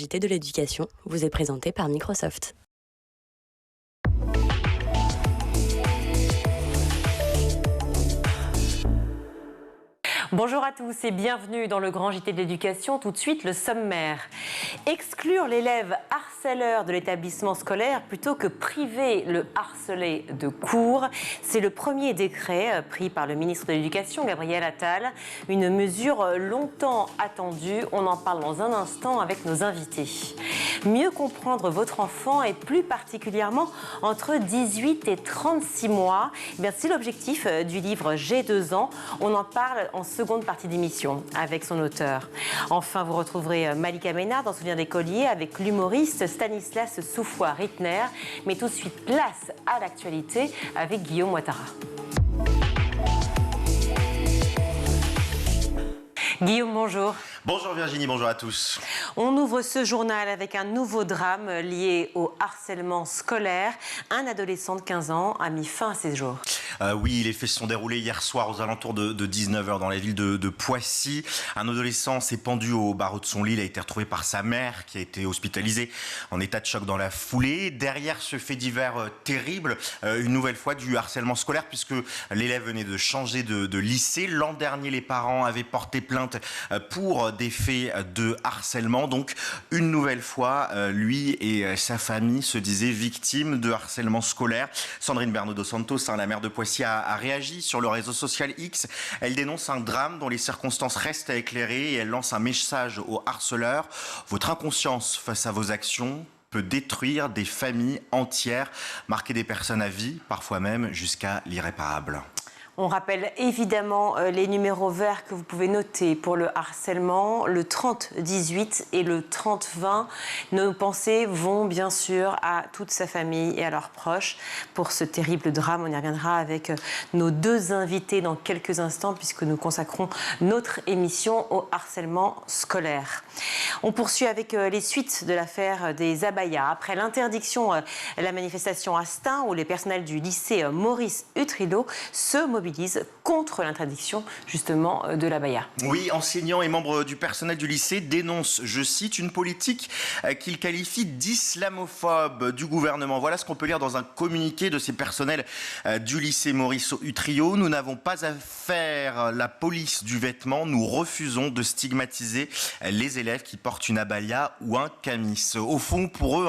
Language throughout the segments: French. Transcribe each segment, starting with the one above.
JT de l'éducation vous est présenté par Microsoft. Bonjour à tous et bienvenue dans le grand JT de l'éducation. Tout de suite, le sommaire. Exclure l'élève harceleur de l'établissement scolaire plutôt que priver le harcelé de cours. C'est le premier décret pris par le ministre de l'Éducation, Gabriel Attal. Une mesure longtemps attendue. On en parle dans un instant avec nos invités. Mieux comprendre votre enfant et plus particulièrement entre 18 et 36 mois. C'est l'objectif du livre J'ai 2 ans. On en parle en seconde partie d'émission avec son auteur. Enfin, vous retrouverez Malika Ménard dans Souvenirs d'écolier avec l'humoriste Stanislas Soufois-Rittner. Mais tout de suite, place à l'actualité avec Guillaume Ouattara. Guillaume, bonjour. Bonjour Virginie, bonjour à tous. On ouvre ce journal avec un nouveau drame lié au harcèlement scolaire. Un adolescent de 15 ans a mis fin à ses jours. Oui, les faits se sont déroulés hier soir aux alentours de 19h dans la ville de Poissy. Un adolescent s'est pendu au barreau de son lit. Il a été retrouvé par sa mère qui a été hospitalisée en état de choc dans la foulée. Derrière ce fait divers terrible, une nouvelle fois du harcèlement scolaire puisque l'élève venait de changer de lycée. L'an dernier, les parents avaient porté plainte pour des faits de harcèlement. Donc, une nouvelle fois, lui et sa famille se disaient victimes de harcèlement scolaire. Sandrine Bernot dos Santos, la maire de Poissy, a réagi sur le réseau social X. Elle dénonce un drame dont les circonstances restent à éclairer et elle lance un message aux harceleurs. Votre inconscience face à vos actions peut détruire des familles entières, marquer des personnes à vie, parfois même jusqu'à l'irréparable. On rappelle évidemment les numéros verts que vous pouvez noter pour le harcèlement, le 30-18 et le 30-20. Nos pensées vont bien sûr à toute sa famille et à leurs proches pour ce terrible drame. On y reviendra avec nos 2 invités dans quelques instants puisque nous consacrons notre émission au harcèlement scolaire. On poursuit avec les suites de l'affaire des abayas. Après l'interdiction de la manifestation à Stein où les personnels du lycée Maurice Utrillo se mobilisent contre l'interdiction justement de l'abaya. Oui, enseignants et membres du personnel du lycée dénoncent, je cite, une politique qu'ils qualifient d'islamophobe du gouvernement. Voilà ce qu'on peut lire dans un communiqué de ces personnels du lycée Maurice Utrillo. Nous n'avons pas à faire la police du vêtement. Nous refusons de stigmatiser les élèves qui portent une abaya ou un camis. Au fond, pour eux,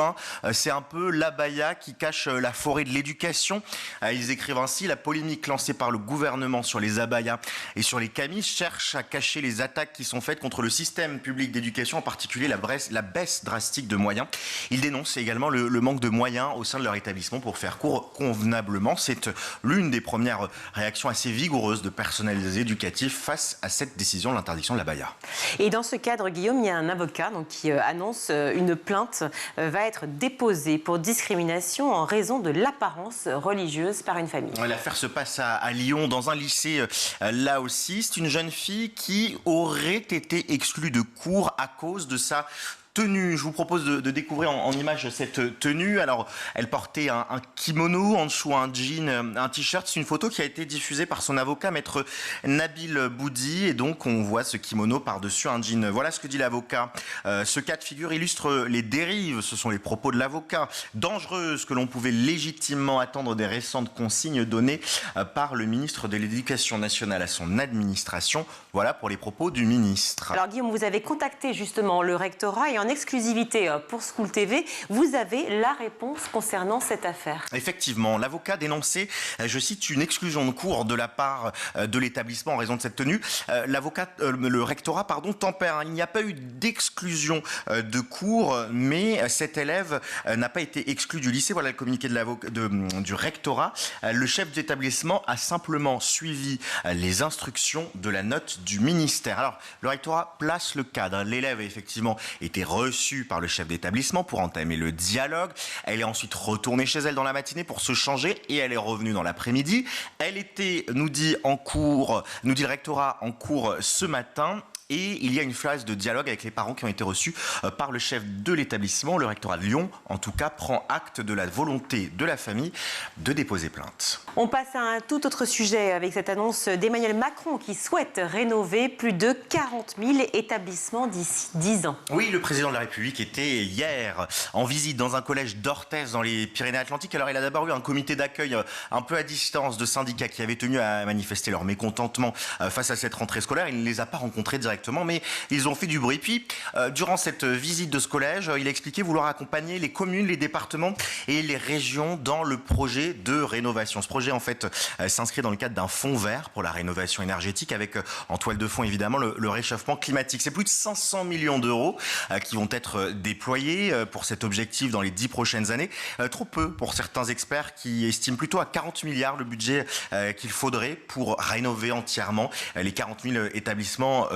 c'est un peu l'abaya qui cache la forêt de l'éducation. Ils écrivent ainsi: la polémique lancée par le gouvernement sur les abayas et sur les camis cherche à cacher les attaques qui sont faites contre le système public d'éducation, en particulier la baisse drastique de moyens. Ils dénoncent également le manque de moyens au sein de leur établissement pour faire cours convenablement. C'est l'une des premières réactions assez vigoureuses de personnels éducatifs face à cette décision de l'interdiction de l'abaya. Et dans ce cadre, Guillaume, il y a un avocat qui annonce une plainte va être déposée pour discrimination en raison de l'apparence religieuse par une famille. L'affaire se passe à Lyon, dans un lycée là aussi. C'est une jeune fille qui aurait été exclue de cours à cause de sa tenue. Je vous propose de découvrir en image cette tenue. Alors, elle portait un kimono, en dessous un jean, un t-shirt. C'est une photo qui a été diffusée par son avocat, maître Nabil Boudi. Et donc, on voit ce kimono par-dessus un jean. Voilà ce que dit l'avocat. Ce cas de figure illustre les dérives, ce sont les propos de l'avocat, dangereuses que l'on pouvait légitimement attendre des récentes consignes données par le ministre de l'Éducation nationale à son administration. Voilà pour les propos du ministre. Alors Guillaume, vous avez contacté justement le rectorat et en exclusivité pour School TV, vous avez la réponse concernant cette affaire. Effectivement, l'avocat dénonçait, je cite, une exclusion de cours de la part de l'établissement en raison de cette tenue. Le rectorat, tempère. Il n'y a pas eu d'exclusion de cours, mais cet élève n'a pas été exclu du lycée. Voilà le communiqué du rectorat. Le chef d'établissement a simplement suivi les instructions de la note du ministère. Alors, le rectorat place le cadre. L'élève a effectivement été reçue par le chef d'établissement pour entamer le dialogue. Elle est ensuite retournée chez elle dans la matinée pour se changer et elle est revenue dans l'après-midi. Elle était, nous dit le rectorat, en cours ce matin. Et il y a une phase de dialogue avec les parents qui ont été reçus par le chef de l'établissement. Le rectorat de Lyon, en tout cas, prend acte de la volonté de la famille de déposer plainte. On passe à un tout autre sujet avec cette annonce d'Emmanuel Macron qui souhaite rénover plus de 40 000 établissements d'ici 10 ans. Oui, le président de la République était hier en visite dans un collège d'Orthez dans les Pyrénées-Atlantiques. Alors il a d'abord eu un comité d'accueil un peu à distance de syndicats qui avaient tenu à manifester leur mécontentement face à cette rentrée scolaire. Il ne les a pas rencontrés directement, mais ils ont fait du bruit. Puis, durant cette visite de ce collège, il a expliqué vouloir accompagner les communes, les départements et les régions dans le projet de rénovation. Ce projet, en fait, s'inscrit dans le cadre d'un fonds vert pour la rénovation énergétique avec, en toile de fond, évidemment, le réchauffement climatique. C'est plus de 500 millions d'euros qui vont être déployés pour cet objectif dans les 10 prochaines années. Trop peu pour certains experts qui estiment plutôt à 40 milliards le budget qu'il faudrait pour rénover entièrement les 40 000 établissements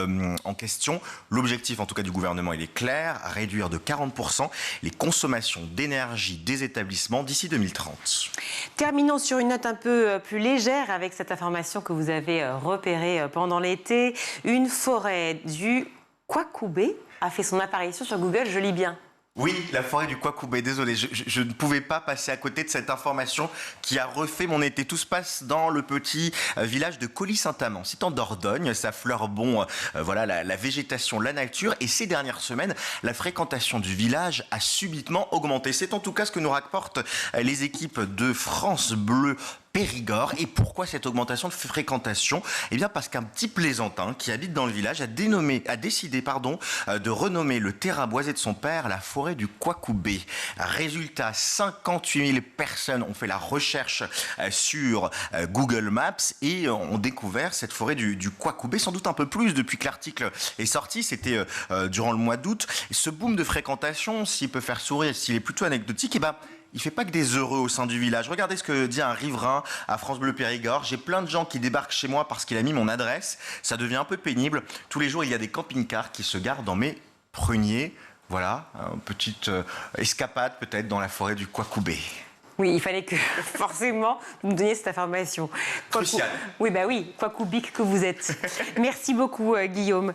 en question. L'objectif, en tout cas, du gouvernement, il est clair, réduire de 40% les consommations d'énergie des établissements d'ici 2030. Terminons sur une note un peu plus légère avec cette information que vous avez repérée pendant l'été. Une forêt du Kwakubé a fait son apparition sur Google, je lis bien. Oui, la forêt du Kwakubé, désolé, je ne pouvais pas passer à côté de cette information qui a refait mon été. Tout se passe dans le petit village de Colly-Saint-Amand. C'est en Dordogne, ça fleure bon voilà, la végétation, la nature. Et ces dernières semaines, la fréquentation du village a subitement augmenté. C'est en tout cas ce que nous rapportent les équipes de France Bleu Périgord. Et pourquoi cette augmentation de fréquentation? Eh bien parce qu'un petit plaisantin qui habite dans le village a décidé de renommer le terrain boisé de son père la forêt du Kwakubé. Résultat, 58 000 personnes ont fait la recherche sur Google Maps et ont découvert cette forêt du Kwakubé, sans doute un peu plus depuis que l'article est sorti. C'était durant le mois d'août. Ce boom de fréquentation, s'il peut faire sourire, s'il est plutôt anecdotique, eh ben, il ne fait pas que des heureux au sein du village. Regardez ce que dit un riverain à France Bleu Périgord. J'ai plein de gens qui débarquent chez moi parce qu'il a mis mon adresse. Ça devient un peu pénible. Tous les jours, il y a des camping-cars qui se garent dans mes pruniers. Voilà, une petite escapade peut-être dans la forêt du Kwakubé. Oui, il fallait que forcément vous me donniez cette information. Crucial. Oui, bah oui, Kwakubik que vous êtes. Merci beaucoup, Guillaume.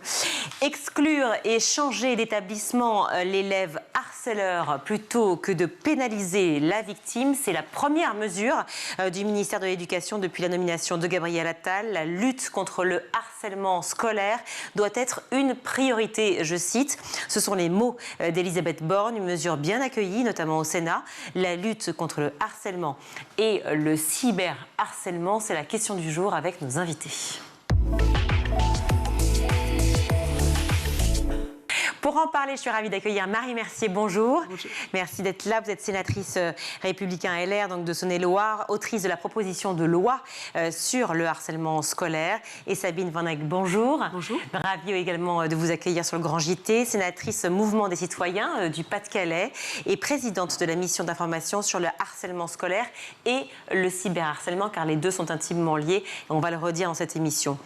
Exclure et changer d'établissement l'élève harceleur plutôt que de pénaliser la victime, c'est la première mesure du ministère de l'Éducation depuis la nomination de Gabriel Attal. La lutte contre le harcèlement scolaire doit être une priorité, je cite. Ce sont les mots d'Elisabeth Borne, une mesure bien accueillie, notamment au Sénat. La lutte contre le harcèlement et le cyberharcèlement, c'est la question du jour avec nos invités. Pour en parler, je suis ravie d'accueillir Marie Mercier. Bonjour. Bonjour. Merci d'être là. Vous êtes sénatrice républicain LR, donc de Saône-et-Loire, autrice de la proposition de loi sur le harcèlement scolaire. Et Sabine Van Eyck, bonjour. Bonjour. Ravie également de vous accueillir sur le Grand JT, sénatrice Mouvement des citoyens du Pas-de-Calais et présidente de la mission d'information sur le harcèlement scolaire et le cyberharcèlement, car les deux sont intimement liés. Et on va le redire dans cette émission.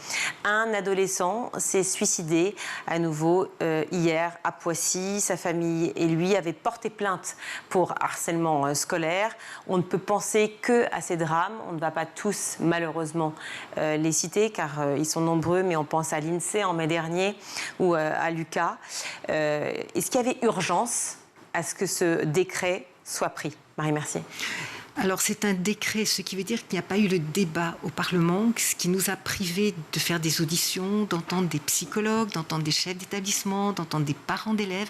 Un adolescent s'est suicidé à nouveau hier à Poissy. Sa famille et lui avaient porté plainte pour harcèlement scolaire. On ne peut penser qu'à ces drames. On ne va pas tous, malheureusement, les citer, car ils sont nombreux, mais on pense à l'INSEE en mai dernier ou à Lucas. Est-ce qu'il y avait urgence à ce que ce décret soit pris? Marie Mercier. Alors c'est un décret, ce qui veut dire qu'il n'y a pas eu le débat au Parlement, ce qui nous a privés de faire des auditions, d'entendre des psychologues, d'entendre des chefs d'établissement, d'entendre des parents d'élèves.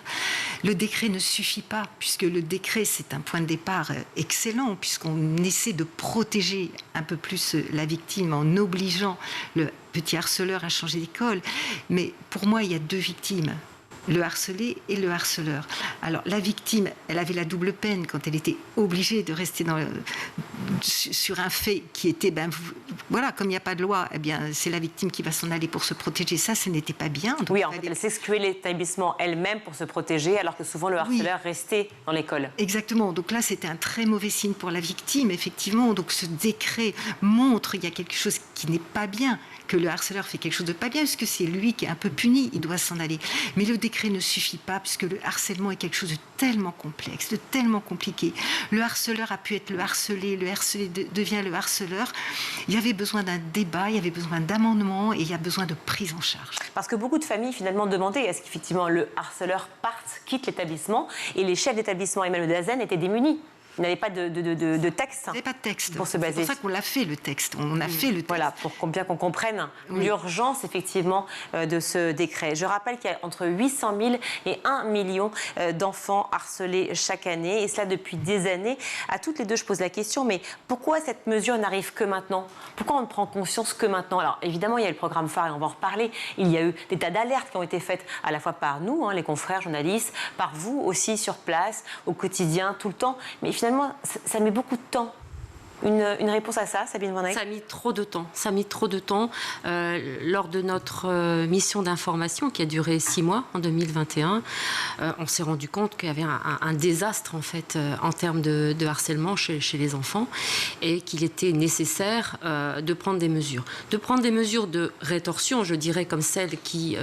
Le décret ne suffit pas, puisque le décret c'est un point de départ excellent, puisqu'on essaie de protéger un peu plus la victime en obligeant le petit harceleur à changer d'école. Mais pour moi, il y a deux victimes. Le harcelé et le harceleur. Alors, la victime, elle avait la double peine quand elle était obligée de rester sur un fait qui était, voilà, comme il n'y a pas de loi, eh bien, c'est la victime qui va s'en aller pour se protéger. Ça, ce n'était pas bien. Donc, oui, en fait, elle s'excluait l'établissement elle-même pour se protéger, alors que souvent le harceleur restait dans l'école. Exactement. Donc là, c'était un très mauvais signe pour la victime, effectivement. Donc ce décret montre qu'il y a quelque chose qui n'est pas bien, que le harceleur fait quelque chose de pas bien, puisque c'est lui qui est un peu puni, il doit s'en aller. Mais le décret décret ne suffit pas, puisque le harcèlement est quelque chose de tellement complexe, de tellement compliqué. Le harceleur a pu être le harcelé devient le harceleur. Il y avait besoin d'un débat, il y avait besoin d'amendements et il y a besoin de prise en charge. Parce que beaucoup de familles finalement demandaient est-ce qu'effectivement le harceleur quitte l'établissement, et les chefs d'établissement et même de Dazen étaient démunis. Il n'y avait pas de texte. Il n'y avait pas de texte. Pour se baser. C'est pour ça qu'on l'a fait, le texte. On a fait le texte. Voilà, pour bien qu'on comprenne l'urgence, effectivement, de ce décret. Je rappelle qu'il y a entre 800 000 et 1 million d'enfants harcelés chaque année, et cela depuis des années. À toutes les deux, je pose la question, mais pourquoi cette mesure n'arrive que maintenant? Pourquoi on ne prend conscience que maintenant? Alors, évidemment, il y a le programme phare, et on va en reparler. Il y a eu des tas d'alertes qui ont été faites à la fois par nous, les confrères journalistes, par vous aussi sur place, au quotidien, tout le temps. Mais finalement, ça met beaucoup de temps. Une réponse à ça, Sabine Van Eyck? Ça a mis trop de temps. Ça a mis trop de temps. Lors de notre mission d'information qui a duré 6 mois en 2021, on s'est rendu compte qu'il y avait un désastre en fait en termes de harcèlement chez les enfants, et qu'il était nécessaire de prendre des mesures. De prendre des mesures de rétorsion, je dirais, comme celles qui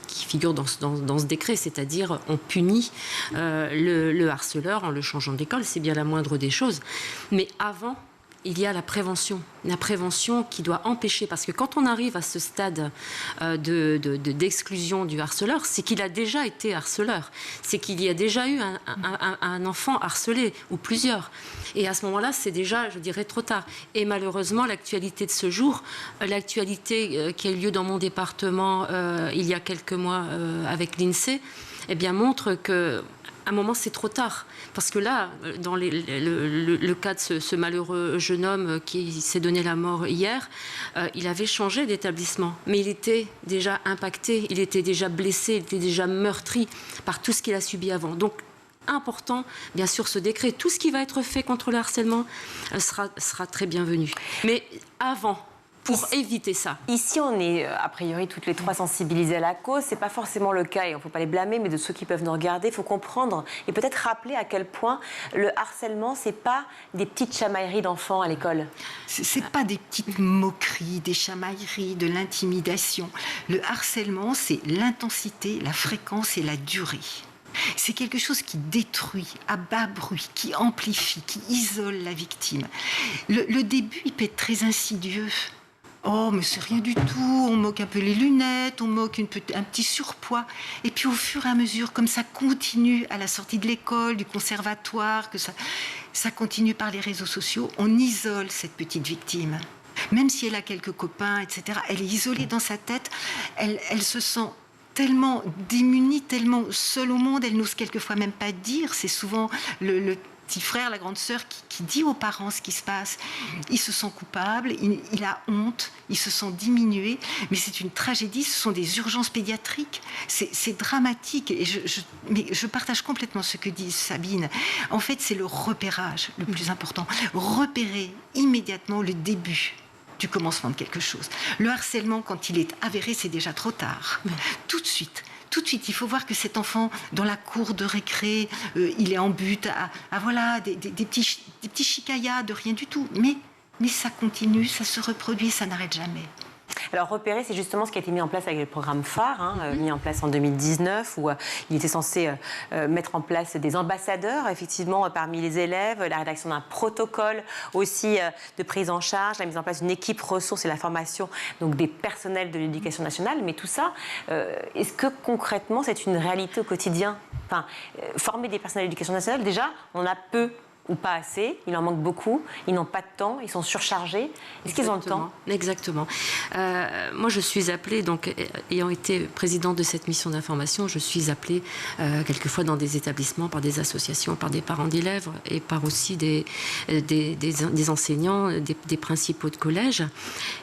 figurent dans ce décret, c'est-à-dire on punit le harceleur en le changeant d'école, c'est bien la moindre des choses. Mais avant, il y a la prévention qui doit empêcher, parce que quand on arrive à ce stade d'exclusion du harceleur, c'est qu'il a déjà été harceleur, c'est qu'il y a déjà eu un enfant harcelé, ou plusieurs. Et à ce moment-là, c'est déjà, je dirais, trop tard. Et malheureusement, l'actualité de ce jour, l'actualité qui a eu lieu dans mon département il y a quelques mois avec l'INSEE, eh bien, montre que à un moment, c'est trop tard. Parce que là, dans le cas de ce malheureux jeune homme qui s'est donné la mort hier, il avait changé d'établissement. Mais il était déjà impacté, il était déjà blessé, il était déjà meurtri par tout ce qu'il a subi avant. Donc, important, bien sûr, ce décret. Tout ce qui va être fait contre le harcèlement sera très bienvenu. Mais avant, pour éviter ça. Ici, on est a priori toutes les trois sensibilisées à la cause. C'est pas forcément le cas, et on ne faut pas les blâmer, mais de ceux qui peuvent nous regarder, il faut comprendre et peut-être rappeler à quel point le harcèlement, c'est pas des petites chamailleries d'enfants à l'école. C'est pas des petites moqueries, des chamailleries, de l'intimidation. Le harcèlement, c'est l'intensité, la fréquence et la durée. C'est quelque chose qui détruit à bas bruit, qui amplifie, qui isole la victime. Le début, il peut être très insidieux. Oh, mais c'est rien du tout, on moque un peu les lunettes, on moque un petit surpoids. Et puis au fur et à mesure, comme ça continue à la sortie de l'école, du conservatoire, que ça continue par les réseaux sociaux, on isole cette petite victime. Même si elle a quelques copains, etc., elle est isolée dans sa tête, elle se sent tellement démunie, tellement seule au monde, elle n'ose quelquefois même pas dire. C'est souvent le petit frère, la grande sœur qui dit aux parents ce qui se passe. Il se sent coupable, il a honte, il se sent diminué, mais c'est une tragédie, ce sont des urgences pédiatriques, c'est dramatique, et je partage complètement ce que dit Sabine. En fait, c'est le repérage le plus important. Repérer immédiatement le début du commencement de quelque chose. Le harcèlement, quand il est avéré, c'est déjà trop tard. Tout de suite, il faut voir que cet enfant, dans la cour de récré, il est en butte à voilà, des petits chicayas de rien du tout. Mais ça continue, ça se reproduit, ça n'arrête jamais. Alors repérer, c'est justement ce qui a été mis en place avec le programme phare, mis en place en 2019, où il était censé mettre en place des ambassadeurs, effectivement, parmi les élèves, la rédaction d'un protocole aussi de prise en charge, la mise en place d'une équipe ressources et la formation donc, des personnels de l'éducation nationale. Mais tout ça, est-ce que concrètement, c'est une réalité au quotidien? Enfin, former des personnels de l'éducation nationale, déjà, on a peu ou pas assez, il en manque beaucoup, ils n'ont pas de temps, ils sont surchargés. Est-ce qu'ils ont le temps? Exactement. Moi, je suis appelée, donc, ayant été présidente de cette mission d'information, je suis appelée quelquefois dans des établissements, par des associations, par des parents d'élèves et par aussi des enseignants, des principaux de collège.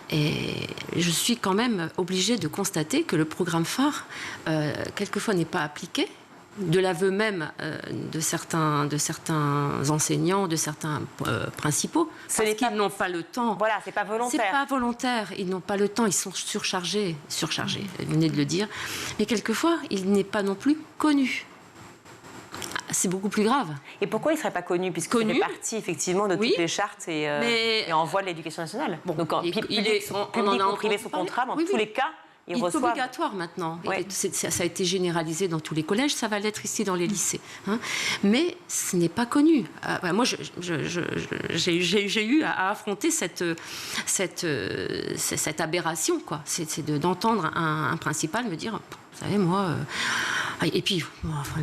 Et je suis quand même obligée de constater que le programme phare, quelquefois, n'est pas appliqué. De l'aveu même de certains enseignants, de certains principaux, parce qu'ils n'ont pas le temps. Voilà, c'est pas volontaire. C'est pas volontaire, ils n'ont pas le temps, ils sont surchargés, vous venez de le dire. Mais quelquefois, il n'est pas non plus connu. C'est beaucoup plus grave. Et pourquoi il ne serait pas connu? Puisqu'il fait partie, effectivement, de toutes les chartes et en voie de l'éducation nationale. Bon, donc, public ou privé sous contrat, dans tous les cas, ils Il est reçoivent... obligatoire maintenant. Ouais. Ça a été généralisé dans tous les collèges, ça va l'être ici dans les lycées. Hein. Mais ce n'est pas connu. Moi, j'ai eu à affronter cette aberration, quoi. C'est d'entendre un principal me dire, vous savez, moi... Et puis,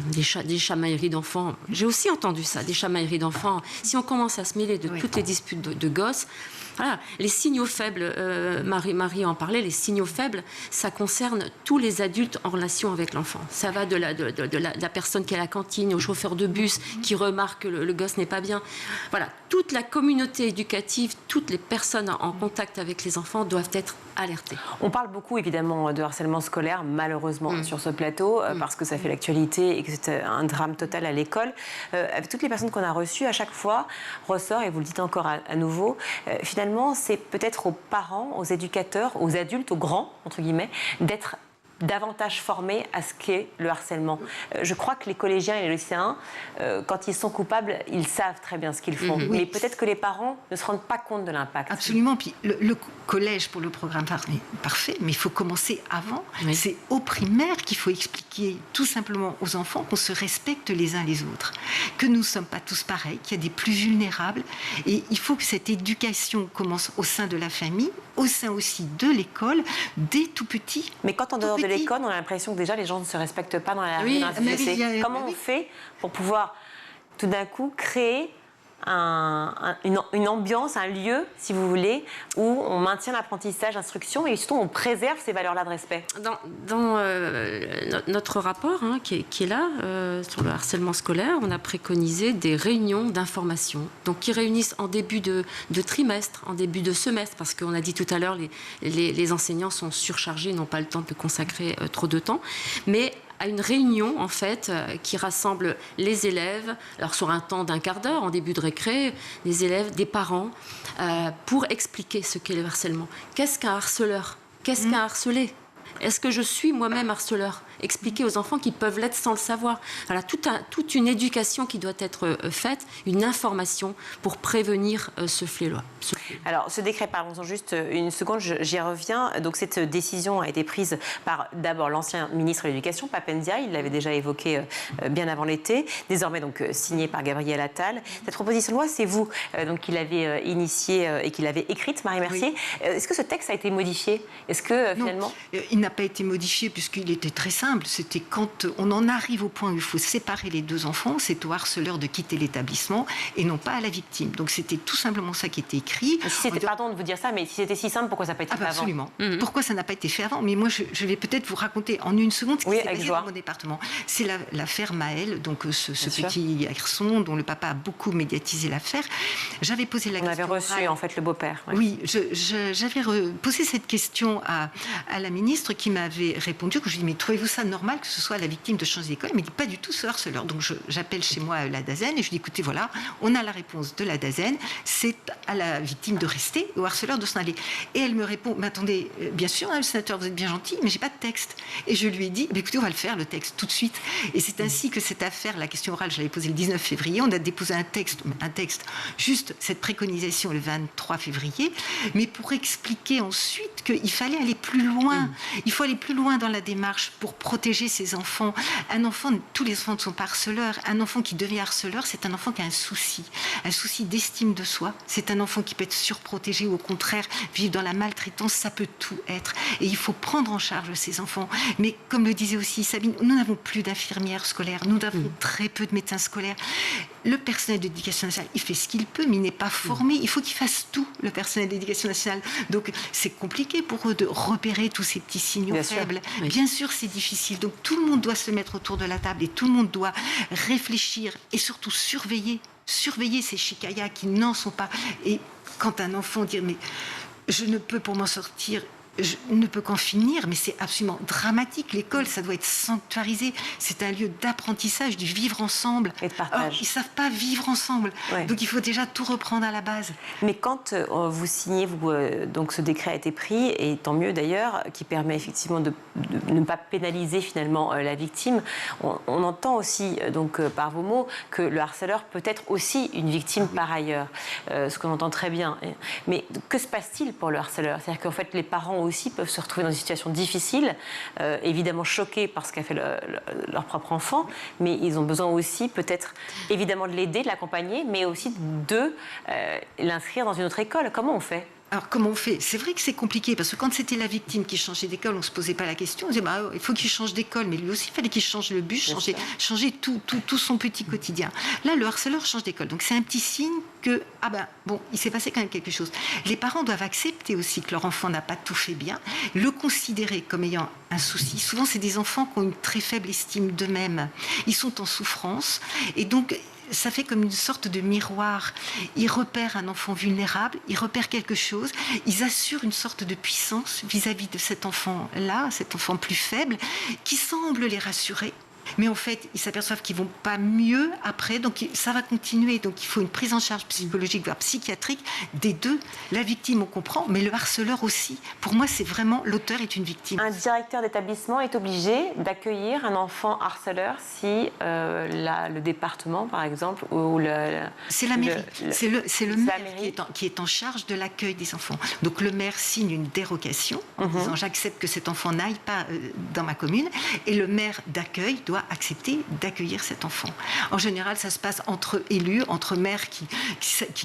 des chamailleries d'enfants, j'ai aussi entendu ça, des chamailleries d'enfants. Si on commence à se mêler de toutes les disputes de gosses, voilà, les signaux faibles, Marie en parlait, les signaux faibles, ça concerne tous les adultes en relation avec l'enfant. Ça va de la personne qui est à la cantine, au chauffeur de bus qui remarque que le gosse n'est pas bien. Voilà, toute la communauté éducative, toutes les personnes en contact avec les enfants doivent être alertées. On parle beaucoup évidemment de harcèlement scolaire, malheureusement, sur ce plateau, parce que ça fait l'actualité et que c'est un drame total à l'école. Avec toutes les personnes qu'on a reçues, à chaque fois, ressort, et vous le dites encore à nouveau, finalement, c'est peut-être aux parents, aux éducateurs, aux adultes, aux grands, entre guillemets, d'être davantage formés à ce qu'est le harcèlement. Je crois que les collégiens et les lycéens, quand ils sont coupables, ils savent très bien ce qu'ils font. Mais peut-être que les parents ne se rendent pas compte de l'impact. Absolument. Puis le collège pour le programme parfait, mais il faut commencer avant. Oui. C'est au primaire qu'il faut expliquer tout simplement aux enfants qu'on se respecte les uns les autres, que nous ne sommes pas tous pareils, qu'il y a des plus vulnérables. Et il faut que cette éducation commence au sein de la famille, au sein aussi de l'école, dès tout petit. Mais quand en dehors de l'école, on a l'impression que déjà les gens ne se respectent pas dans la rue, dans la société. Comment on fait pour pouvoir tout d'un coup créer une ambiance, un lieu, si vous voulez, où on maintient l'apprentissage, l'instruction et surtout on préserve ces valeurs-là de respect? Dans notre rapport qui est là, sur le harcèlement scolaire, on a préconisé des réunions d'information, donc qui réunissent en début de trimestre, en début de semestre, parce qu'on a dit tout à l'heure, les enseignants sont surchargés, n'ont pas le temps de consacrer trop de temps, mais à une réunion, en fait, qui rassemble les élèves, alors sur un temps d'un quart d'heure, en début de récré, les élèves, des parents, pour expliquer ce qu'est le harcèlement. Qu'est-ce qu'un harceleur? Qu'est-ce qu'un harcelé? Est-ce que je suis moi-même harceleur? Expliquer aux enfants qu'ils peuvent l'être sans le savoir. Voilà, toute une éducation qui doit être faite, une information pour prévenir ce fléau. Alors, ce décret, parlons-en juste une seconde, j'y reviens. Donc, cette décision a été prise par d'abord l'ancien ministre de l'Éducation, Pap Ndiaye, il l'avait déjà évoqué bien avant l'été, désormais donc signée par Gabriel Attal. Cette proposition de loi, c'est vous donc, qui l'avez initiée et qui l'avez écrite, Marie Mercier. Oui. Est-ce que ce texte a été modifié? Est-ce que finalement... Non, il n'a pas été modifié puisqu'il était très simple. C'était quand on en arrive au point où il faut séparer les deux enfants, c'est au harceleur de quitter l'établissement et non pas à la victime. Donc c'était tout simplement ça qui était écrit. Pardon de vous dire ça, mais si c'était si simple, pourquoi ça n'a pas été fait avant? Absolument. Pourquoi ça n'a pas été fait avant? Mais moi, je vais peut-être vous raconter en une seconde ce qui s'est passé dans mon département. C'est l'affaire Maël, donc ce petit garçon dont le papa a beaucoup médiatisé l'affaire. J'avais posé la question... On avait reçu en fait le beau-père. Ouais. Oui, j'avais posé cette question à la ministre qui m'avait répondu, que je lui ai dit, mais trouvez-vous ça normal que ce soit la victime de changer d'école? Elle m'a dit, pas du tout, ce harceleur. Donc j'appelle chez moi la DAZEN et je lui dis, écoutez, voilà, on a la réponse de la DAZEN, c'est à la victime de rester, au harceleur de s'en aller. Et elle me répond, mais attendez, bien sûr, le sénateur, vous êtes bien gentil, mais j'ai pas de texte. Et je lui ai dit, écoutez, on va le faire, le texte, tout de suite. Et c'est ainsi que cette affaire, la question orale, je l'avais posée le 19 février, on a déposé un texte, juste cette préconisation le 23 février, mais pour expliquer ensuite qu'il fallait aller plus loin. Il faut aller plus loin dans la démarche pour protéger ses enfants. Un enfant, tous les enfants ne sont pas harceleurs. Un enfant qui devient harceleur, c'est un enfant qui a un souci d'estime de soi. C'est un enfant qui peut être surprotégé ou au contraire vivre dans la maltraitance. Ça peut tout être. Et il faut prendre en charge ces enfants. Mais comme le disait aussi Sabine, nous n'avons plus d'infirmières scolaires. Nous avons très peu de médecins scolaires. Le personnel de l'éducation nationale, il fait ce qu'il peut, mais il n'est pas formé. Il faut qu'il fasse tout, le personnel de l'éducation nationale. Donc, c'est compliqué pour eux de repérer tous ces petits signaux faibles. Oui. Bien sûr, c'est difficile. Donc, tout le monde doit se mettre autour de la table et tout le monde doit réfléchir et surtout surveiller ces chicayas qui n'en sont pas. Et quand un enfant dit « mais je ne peux pour m'en sortir », je ne peux qu'en finir, mais c'est absolument dramatique. L'école, ça doit être sanctuarisé. C'est un lieu d'apprentissage, du vivre ensemble. Et de partage. Or, ils ne savent pas vivre ensemble. Ouais. Donc, il faut déjà tout reprendre à la base. Mais quand vous signez, donc ce décret a été pris, et tant mieux d'ailleurs, qui permet effectivement de ne pas pénaliser finalement la victime, on entend aussi, donc par vos mots, que le harceleur peut être aussi une victime par ailleurs. Ce qu'on entend très bien. Mais que se passe-t-il pour le harceleur? C'est-à-dire qu'en fait, les parents aussi peuvent se retrouver dans une situation difficile, évidemment choqués par ce qu'a fait leur propre enfant, mais ils ont besoin aussi peut-être évidemment de l'aider, de l'accompagner, mais aussi de l'inscrire dans une autre école. Comment on fait ? Alors, comment on fait ? C'est vrai que c'est compliqué, parce que quand c'était la victime qui changeait d'école, on ne se posait pas la question. On disait, il faut qu'il change d'école, mais lui aussi, il fallait qu'il change le bus, changer tout son petit quotidien. Là, le harceleur change d'école. Donc, c'est un petit signe que, il s'est passé quand même quelque chose. Les parents doivent accepter aussi que leur enfant n'a pas tout fait bien, le considérer comme ayant un souci. Souvent, c'est des enfants qui ont une très faible estime d'eux-mêmes. Ils sont en souffrance, et donc, ça fait comme une sorte de miroir. Ils repèrent un enfant vulnérable, ils repèrent quelque chose, ils assurent une sorte de puissance vis-à-vis de cet enfant-là, cet enfant plus faible, qui semble les rassurer. Mais en fait, ils s'aperçoivent qu'ils ne vont pas mieux après, donc ça va continuer. Donc il faut une prise en charge psychologique, voire psychiatrique, des deux. La victime, on comprend, mais le harceleur aussi. Pour moi, c'est vraiment, l'auteur est une victime. Un directeur d'établissement est obligé d'accueillir un enfant harceleur si le département, par exemple, ou c'est la mairie. C'est le maire qui est en charge de l'accueil des enfants. Donc le maire signe une dérogation en disant j'accepte que cet enfant n'aille pas dans ma commune, et le maire d'accueil doit accepter d'accueillir cet enfant. En général, ça se passe entre élus, entre maires qui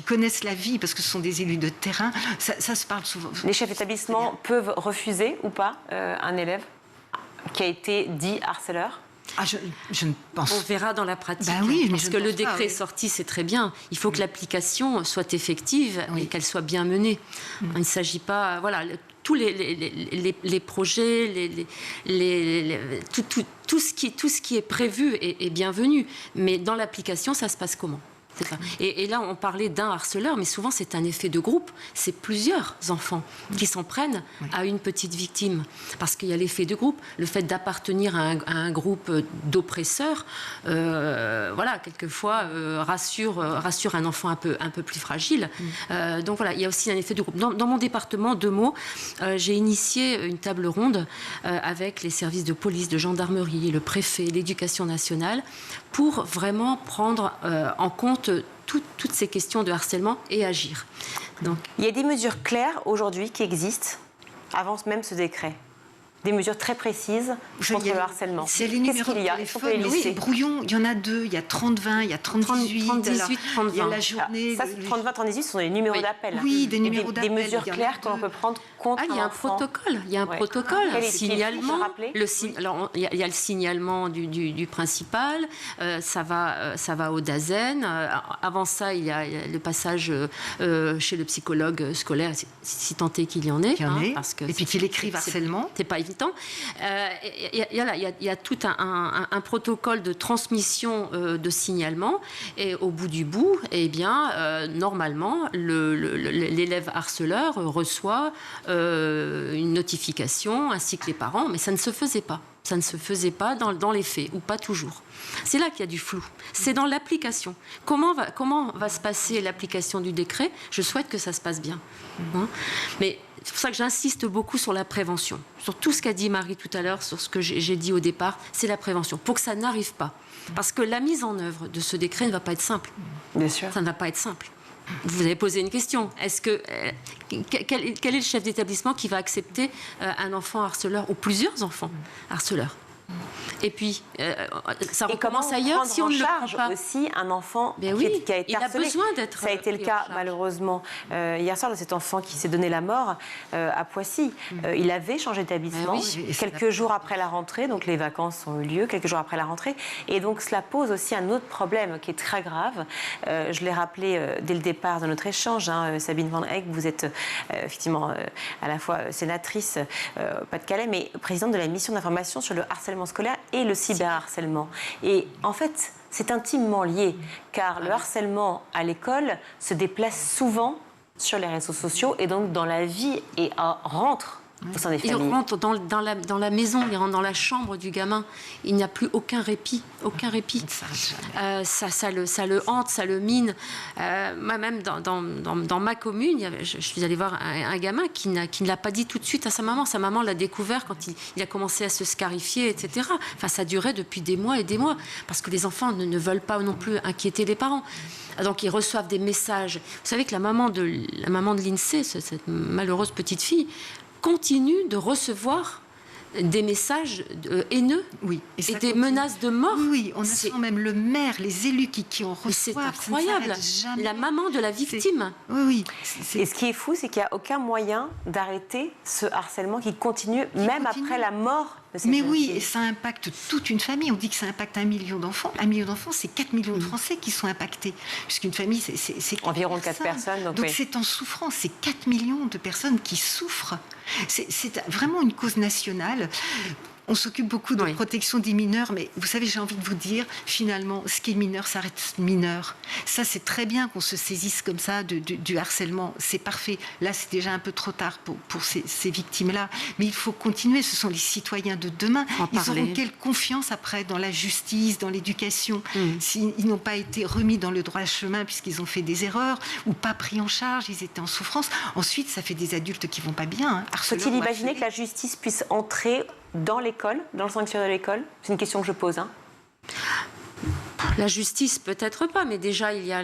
connaissent la vie, parce que ce sont des élus de terrain. Ça se parle souvent. Les chefs d'établissement peuvent refuser ou pas un élève qui a été dit harceleur ? Je ne pense. On verra dans la pratique. Parce que le décret est sorti, c'est très bien. Il faut que l'application soit effective et qu'elle soit bien menée. Il ne s'agit pas... tous les projets, tout ce qui est prévu est bienvenu. Mais dans l'application, ça se passe comment ? C'est ça. Et là, on parlait d'un harceleur, mais souvent, c'est un effet de groupe. C'est plusieurs enfants qui s'en prennent à une petite victime. Parce qu'il y a l'effet de groupe, le fait d'appartenir à un groupe d'oppresseurs, quelquefois, rassure un enfant un peu plus fragile. Donc voilà, il y a aussi un effet de groupe. Dans mon département, 2 mots, j'ai initié une table ronde avec les services de police, de gendarmerie, le préfet, l'éducation nationale, pour vraiment prendre en compte toutes ces questions de harcèlement et agir. Donc, il y a des mesures claires aujourd'hui qui existent avant même ce décret. Des mesures très précises contre le harcèlement. Qu'est-ce qu'il y a ? Les brouillons, il y en a 2. Il y a 30-20, il y a 30-18. 30-18, il y a la journée... Ça, 30-20-30-18 sont des numéros d'appel. Oui, des numéros d'appel. Des mesures claires que l'on peut prendre contre il y a un protocole. Il y a un protocole, un signalement. Il y a le signalement du principal. Ça va au DAZEN. Avant ça, il y a le passage chez le psychologue scolaire, si tant est qu'il y en ait. Parce que et puis qu'il écrive harcèlement. C'est pas évident. Il y a tout un protocole de transmission de signalement, et au bout du bout, normalement, l'élève harceleur reçoit une notification, ainsi que les parents, mais ça ne se faisait pas. Ça ne se faisait pas dans les faits, ou pas toujours. C'est là qu'il y a du flou. C'est dans l'application. Comment va se passer l'application du décret ? Je souhaite que ça se passe bien. Mais c'est pour ça que j'insiste beaucoup sur la prévention. Sur tout ce qu'a dit Marie tout à l'heure, sur ce que j'ai dit au départ, c'est la prévention. Pour que ça n'arrive pas. Parce que la mise en œuvre de ce décret ne va pas être simple. Bien sûr. Ça ne va pas être simple. Vous avez posé une question. Quel est le chef d'établissement qui va accepter un enfant harceleur ou plusieurs enfants harceleurs ? Et puis, ça recommence ailleurs si on ne le prend pas. Aussi un enfant qui a été harcelé. Il a besoin d'être. Ça a été le cas, malheureusement, hier soir, de cet enfant qui s'est donné la mort à Poissy. Il avait changé d'établissement quelques jours après la rentrée, donc les vacances ont eu lieu quelques jours après la rentrée. Et donc, cela pose aussi un autre problème qui est très grave. Je l'ai rappelé dès le départ de notre échange, Sabine Van Heghe, vous êtes effectivement à la fois sénatrice Pas-de-Calais, mais présidente de la mission d'information sur le harcèlement scolaire et le cyberharcèlement. Et en fait, c'est intimement lié, car le harcèlement à l'école se déplace souvent sur les réseaux sociaux et donc dans la vie et rentre au sein des familles. Il rentre dans la maison, il rentre dans la chambre du gamin. Il n'y a plus aucun répit. Aucun répit. Ça le hante, ça le mine. Moi-même, dans ma commune, je suis allée voir un gamin qui ne l'a pas dit tout de suite à sa maman. Sa maman l'a découvert quand il a commencé à se scarifier, etc. Enfin, ça durait depuis des mois et des mois, parce que les enfants ne veulent pas non plus inquiéter les parents. Donc, ils reçoivent des messages. Vous savez que la maman de l'INSEE, cette malheureuse petite fille, continuent de recevoir des messages haineux et des menaces de mort. Oui, on a même le maire, les élus qui en reçoivent. C'est incroyable. La maman de la victime. Oui. Et ce qui est fou, c'est qu'il n'y a aucun moyen d'arrêter ce harcèlement qui continue, après la mort de cette jeune fille. Et ça impacte toute une famille. On dit que ça impacte 1 million d'enfants. 1 million d'enfants, c'est 4 millions de Français qui sont impactés. Puisqu'une famille, c'est environ 4 personnes. Donc c'est en souffrance. C'est 4 millions de personnes qui souffrent. C'est vraiment une cause nationale. On s'occupe beaucoup de protection des mineurs, mais vous savez, j'ai envie de vous dire, finalement, ce qui est mineur, ça reste mineur. Ça, c'est très bien qu'on se saisisse comme ça du harcèlement. C'est parfait. Là, c'est déjà un peu trop tard pour ces victimes-là. Mais il faut continuer. Ce sont les citoyens de demain. Ils auront quelle confiance après dans la justice, dans l'éducation, s'ils n'ont pas été remis dans le droit chemin puisqu'ils ont fait des erreurs ou pas pris en charge, ils étaient en souffrance. Ensuite, ça fait des adultes qui vont pas bien. Faut-il imaginer que la justice puisse entrer dans l'école, dans le sanctuaire de l'école? C'est une question que je pose. La justice, peut-être pas, mais déjà, il y a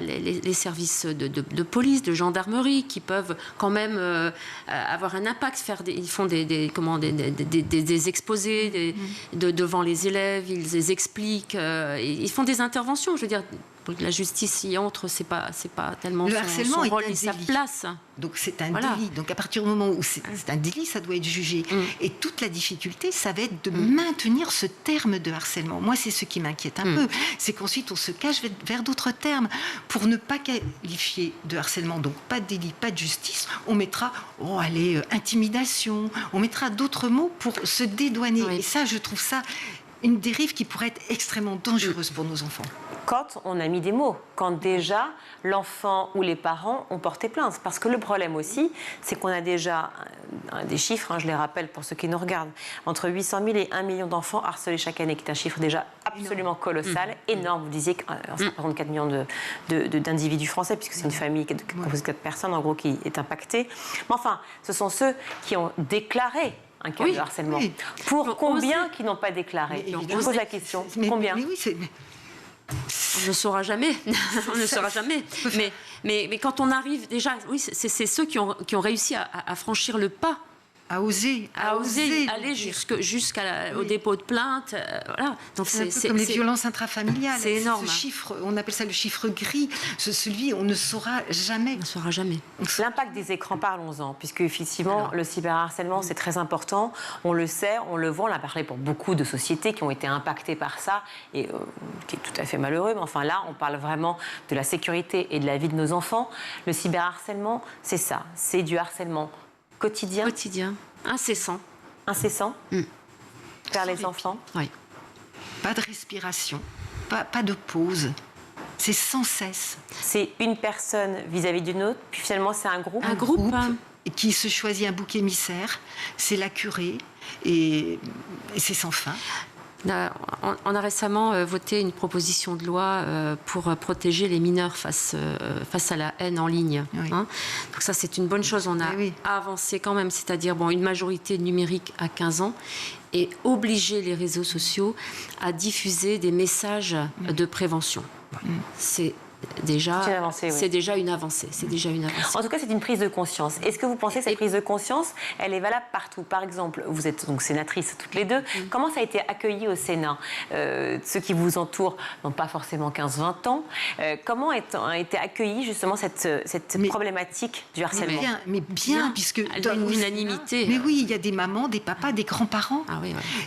les services de police, de gendarmerie, qui peuvent quand même avoir un impact. Ils font des exposés devant les élèves, ils les expliquent, ils font des interventions. Je veux dire, la justice y entre, c'est pas tellement son rôle et sa place. Donc c'est un délit. Donc à partir du moment où c'est un délit, ça doit être jugé. Et toute la difficulté, ça va être de maintenir ce terme de harcèlement. Moi, c'est ce qui m'inquiète un peu. C'est qu'ensuite, on se cache vers d'autres termes. Pour ne pas qualifier de harcèlement, donc pas de délit, pas de justice, on mettra, intimidation, on mettra d'autres mots pour se dédouaner. Et ça, je trouve ça une dérive qui pourrait être extrêmement dangereuse pour nos enfants. Quand on a mis des mots, quand déjà l'enfant ou les parents ont porté plainte. Parce que le problème aussi, c'est qu'on a déjà des chiffres, je les rappelle pour ceux qui nous regardent, entre 800 000 et 1 million d'enfants harcelés chaque année, qui est un chiffre déjà absolument colossal, énorme. Vous disiez que ça représente 4 millions d'individus français, puisque c'est une famille composée de 4 personnes, en gros, qui est impactée. Mais enfin, ce sont ceux qui ont déclaré un cas de harcèlement. Pour combien qui n'ont pas déclaré? Je pose la question. Combien? On ne saura jamais. On ne saura jamais. Mais quand on arrive, déjà, c'est ceux qui ont réussi à franchir le pas. À oser aller jusqu'au dépôt de plainte. Voilà. Donc c'est comme les violences intrafamiliales. C'est énorme. Ce chiffre, on appelle ça le chiffre gris. Celui, on ne saura jamais. On ne saura jamais. L'impact des écrans, parlons-en, puisque effectivement, le cyberharcèlement, c'est très important. On le sait, on le voit. On a parlé pour beaucoup de sociétés qui ont été impactées par ça, et qui est tout à fait malheureux. Mais enfin là, on parle vraiment de la sécurité et de la vie de nos enfants. Le cyberharcèlement, c'est ça. C'est du harcèlement quotidien, incessant vers les enfants. Oui. Pas de respiration, pas de pause. C'est sans cesse. C'est une personne vis-à-vis d'une autre, puis finalement c'est un groupe. Un groupe qui se choisit un bouc émissaire. C'est la curée et c'est sans fin. On a récemment voté une proposition de loi pour protéger les mineurs face à la haine en ligne. Donc ça, c'est une bonne chose. On a avancé quand même, c'est-à-dire une majorité numérique à 15 ans et obliger les réseaux sociaux à diffuser des messages de prévention. C'est déjà une avancée. En tout cas, c'est une prise de conscience. Est-ce que vous pensez que cette prise de conscience, elle est valable partout? Par exemple, vous êtes donc sénatrices toutes les deux. Comment ça a été accueilli au Sénat? Ceux qui vous entourent n'ont pas forcément 15-20 ans. Comment a été accueillie justement cette problématique du harcèlement? Mais bien, puisque dans l'unanimité. Mais oui, il y a des mamans, des papas, des grands-parents.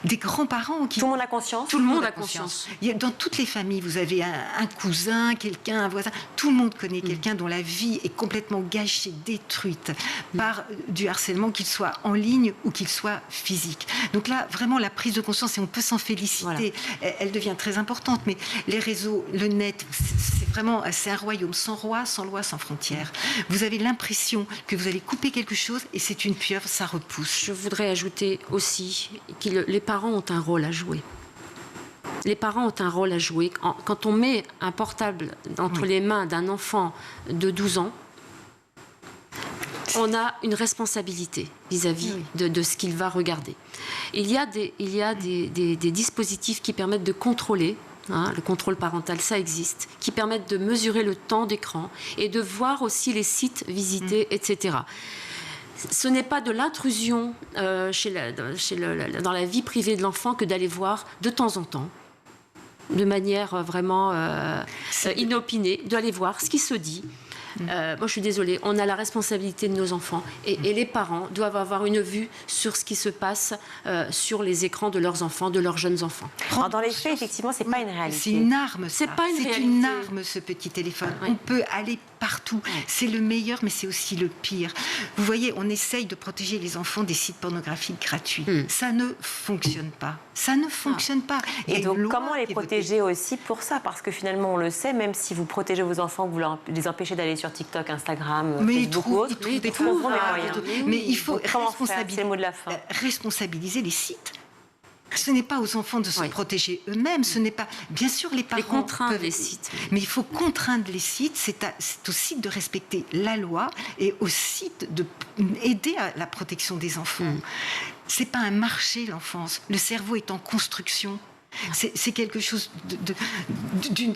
Des grands-parents qui... Tout le monde a conscience? Tout le monde a conscience. Dans toutes les familles, vous avez un cousin, quelqu'un, un voisin. Tout le monde connaît quelqu'un dont la vie est complètement gâchée, détruite par du harcèlement, qu'il soit en ligne ou qu'il soit physique. Donc là, vraiment, la prise de conscience, et on peut s'en féliciter, elle devient très importante. Mais les réseaux, le net, c'est un royaume sans roi, sans loi, sans frontières. Vous avez l'impression que vous allez couper quelque chose et c'est une pieuvre, ça repousse. Je voudrais ajouter aussi que les parents ont un rôle à jouer. Les parents ont un rôle à jouer. Quand on met un portable entre les mains d'un enfant de 12 ans, on a une responsabilité vis-à-vis de ce qu'il va regarder. Il y a des dispositifs qui permettent de contrôler, le contrôle parental, ça existe, qui permettent de mesurer le temps d'écran et de voir aussi les sites visités, etc. ce n'est pas de l'intrusion dans la vie privée de l'enfant que d'aller voir de temps en temps, de manière vraiment inopinée, d'aller voir ce qui se dit. Moi, je suis désolée, on a la responsabilité de nos enfants et les parents doivent avoir une vue sur ce qui se passe sur les écrans de leurs enfants, de leurs jeunes enfants. Alors, dans les faits, effectivement, c'est pas une réalité. C'est une arme, c'est pas une réalité. C'est une arme, ce petit téléphone. On peut aller partout. C'est le meilleur, mais c'est aussi le pire. Vous voyez, on essaye de protéger les enfants des sites pornographiques gratuits. Ça ne fonctionne pas. Ça ne fonctionne pas. Et donc, comment les protéger aussi pour ça? Parce que finalement, on le sait, même si vous protégez vos enfants, vous les empêchez d'aller sur TikTok, Instagram, Facebook ou autre, ils trouveront les moyens. Mais il faut c'est le mot de la fin. Responsabiliser les sites. Ce n'est pas aux enfants de se protéger eux-mêmes. Ce n'est pas. Bien sûr, les parents contraindre peuvent les sites. Mais il faut contraindre les sites. C'est au site de respecter la loi et au site d'aider à la protection des enfants. C'est pas un marché, l'enfance. Le cerveau est en construction. C'est quelque chose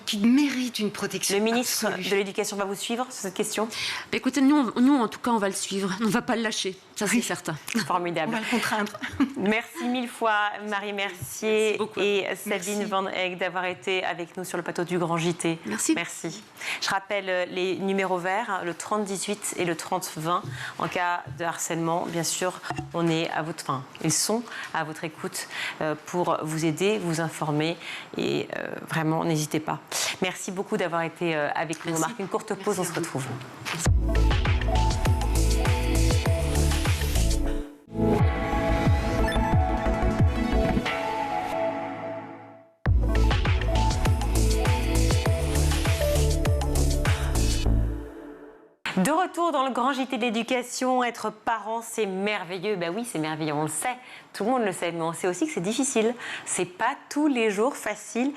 qui mérite une protection. Le ministre absolue. de l'Éducation va vous suivre sur cette question? Écoutez, nous, en tout cas, on va le suivre. On ne va pas le lâcher. Ça, c'est certain. Formidable. On va le contraindre. Merci mille fois, Marie Mercier et Sabine Van Egg, d'avoir été avec nous sur le plateau du Grand JT. Merci. Merci. Je rappelle les numéros verts, le 3018 et le 3020. En cas de harcèlement, bien sûr, ils sont à votre écoute pour vous aider, vous informer et vraiment, n'hésitez pas. Merci beaucoup d'avoir été avec nous. On marque une courte pause, on se retrouve. De retour dans le Grand JT de l'éducation, être parent, c'est merveilleux. Ben oui, c'est merveilleux, on le sait, tout le monde le sait, mais on sait aussi que c'est difficile. C'est pas tous les jours facile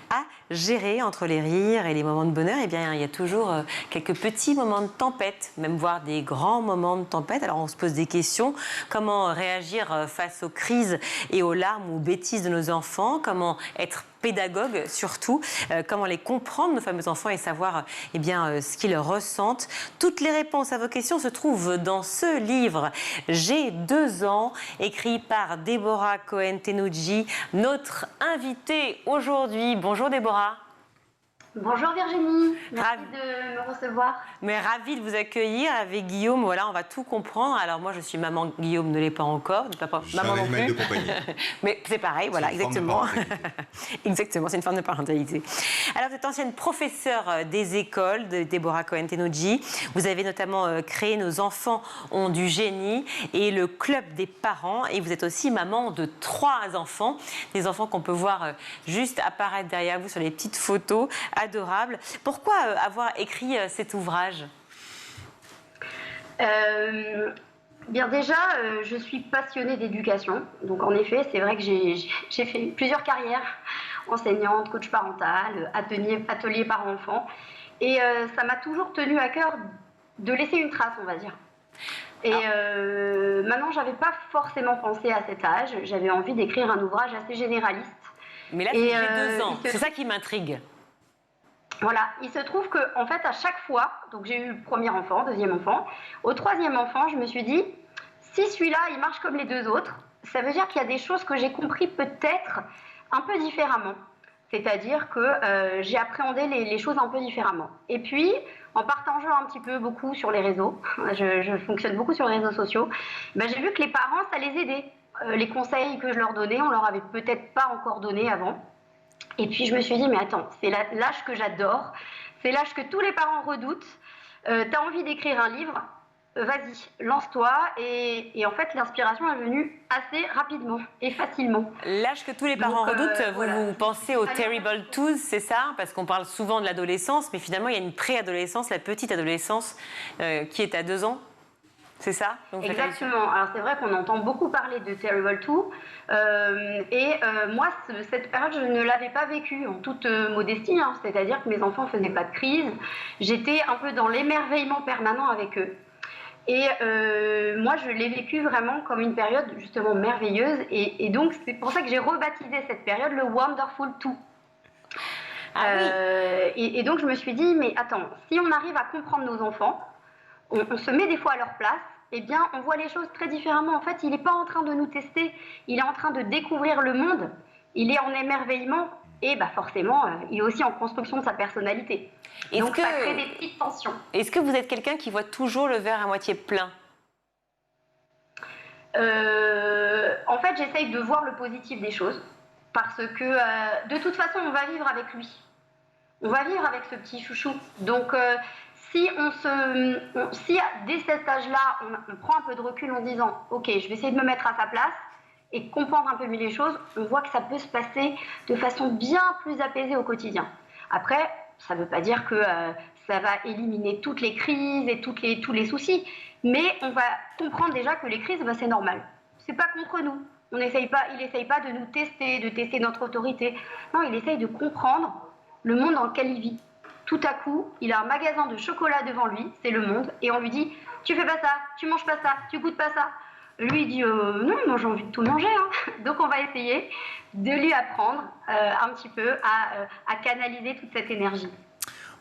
à gérer entre les rires et les moments de bonheur. Eh bien, il y a toujours quelques petits moments de tempête, même voire des grands moments de tempête. Alors, on se pose des questions. Comment réagir face aux crises et aux larmes ou aux bêtises de nos enfants? Comment être pédagogue surtout, comment les comprendre, nos fameux enfants, et savoir ce qu'ils ressentent. Toutes les réponses à vos questions se trouvent dans ce livre « J'ai 2 ans », écrit par Déborah Cohen-Tenouji, notre invitée aujourd'hui. Bonjour Déborah. Bonjour Virginie, merci de me recevoir. Mais ravie de vous accueillir avec Guillaume. Voilà, on va tout comprendre. Alors moi, je suis maman, Guillaume ne l'est pas encore. Maman non plus. De compagnie. Mais c'est pareil, voilà, exactement. Exactement, c'est une forme de parentalité. Alors, vous êtes ancienne professeure des écoles de Déborah Cohen-Tenouji. Vous avez notamment créé Nos enfants ont du génie et le club des parents. Et vous êtes aussi maman de 3 enfants. Des enfants qu'on peut voir juste apparaître derrière vous sur les petites photos. Adorable. Pourquoi avoir écrit cet ouvrage? Bien déjà, je suis passionnée d'éducation. Donc en effet, c'est vrai que j'ai fait plusieurs carrières, enseignante, coach parental, atelier parent-enfant. Et ça m'a toujours tenu à cœur de laisser une trace, on va dire. Et maintenant, je n'avais pas forcément pensé à cet âge. J'avais envie d'écrire un ouvrage assez généraliste. Mais là, j'ai 2 ans. C'est ça qui m'intrigue. Voilà, il se trouve qu'en fait, à chaque fois, donc j'ai eu le premier enfant, deuxième enfant, au 3e enfant, je me suis dit, si celui-là, il marche comme les 2 autres, ça veut dire qu'il y a des choses que j'ai compris peut-être un peu différemment. C'est-à-dire que j'ai appréhendé les choses un peu différemment. Et puis, en partageant un petit peu beaucoup sur les réseaux, je fonctionne beaucoup sur les réseaux sociaux, j'ai vu que les parents, ça les aidait. Les conseils que je leur donnais, on leur avait peut-être pas encore donné avant. Et puis je me suis dit, mais attends, c'est l'âge que j'adore, c'est l'âge que tous les parents redoutent. T'as envie d'écrire un livre, vas-y, lance-toi. Et en fait, l'inspiration est venue assez rapidement et facilement. L'âge que tous les parents redoutent, vous pensez aux terrible twos, c'est ça? Parce qu'on parle souvent de l'adolescence, mais finalement, il y a une préadolescence, la petite adolescence qui est à 2 ans. C'est ça? Donc, exactement. Alors c'est vrai qu'on entend beaucoup parler de Terrible 2. Moi, cette période, je ne l'avais pas vécue en toute modestie. C'est-à-dire que mes enfants ne faisaient pas de crise. J'étais un peu dans l'émerveillement permanent avec eux. Et moi, je l'ai vécu vraiment comme une période justement merveilleuse. Et donc, c'est pour ça que j'ai rebaptisé cette période le Wonderful 2. Et donc, je me suis dit, mais attends, si on arrive à comprendre nos enfants, on se met des fois à leur place eh bien, on voit les choses très différemment. En fait, il n'est pas en train de nous tester, il est en train de découvrir le monde, il est en émerveillement et forcément, il est aussi en construction de sa personnalité. Donc, ça crée des petites tensions. Est-ce que vous êtes quelqu'un qui voit toujours le verre à moitié plein ? En fait, j'essaye de voir le positif des choses parce que de toute façon, on va vivre avec lui. On va vivre avec ce petit chouchou. Donc, si dès cet âge-là, on prend un peu de recul en disant « Ok, je vais essayer de me mettre à sa place » et comprendre un peu mieux les choses, on voit que ça peut se passer de façon bien plus apaisée au quotidien. Après, ça ne veut pas dire que ça va éliminer toutes les crises et tous les soucis, mais on va comprendre déjà que les crises, c'est normal. C'est pas contre nous. Il n'essaye pas de nous tester, de tester notre autorité. Non, il essaye de comprendre le monde dans lequel il vit. Tout à coup, il a un magasin de chocolat devant lui, c'est le monde, et on lui dit « Tu fais pas ça, tu manges pas ça, tu goûtes pas ça ». Lui, il dit « Non, moi j'ai envie de tout manger. Hein. » Donc on va essayer de lui apprendre un petit peu à canaliser toute cette énergie.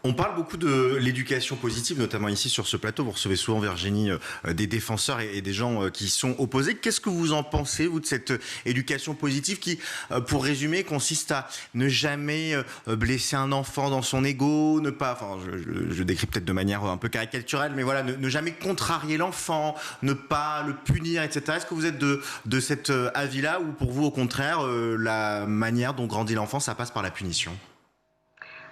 On parle beaucoup de l'éducation positive, notamment ici sur ce plateau. Vous recevez souvent, Virginie, des défenseurs et des gens qui sont opposés. Qu'est-ce que vous en pensez, vous, de cette éducation positive qui, pour résumer, consiste à ne jamais blesser un enfant dans son ego, ne pas, enfin, je décris peut-être de manière un peu caricaturelle, mais voilà, ne jamais contrarier l'enfant, ne pas le punir, etc. Est-ce que vous êtes de cet avis-là ou pour vous, au contraire, la manière dont grandit l'enfant, ça passe par la punition ?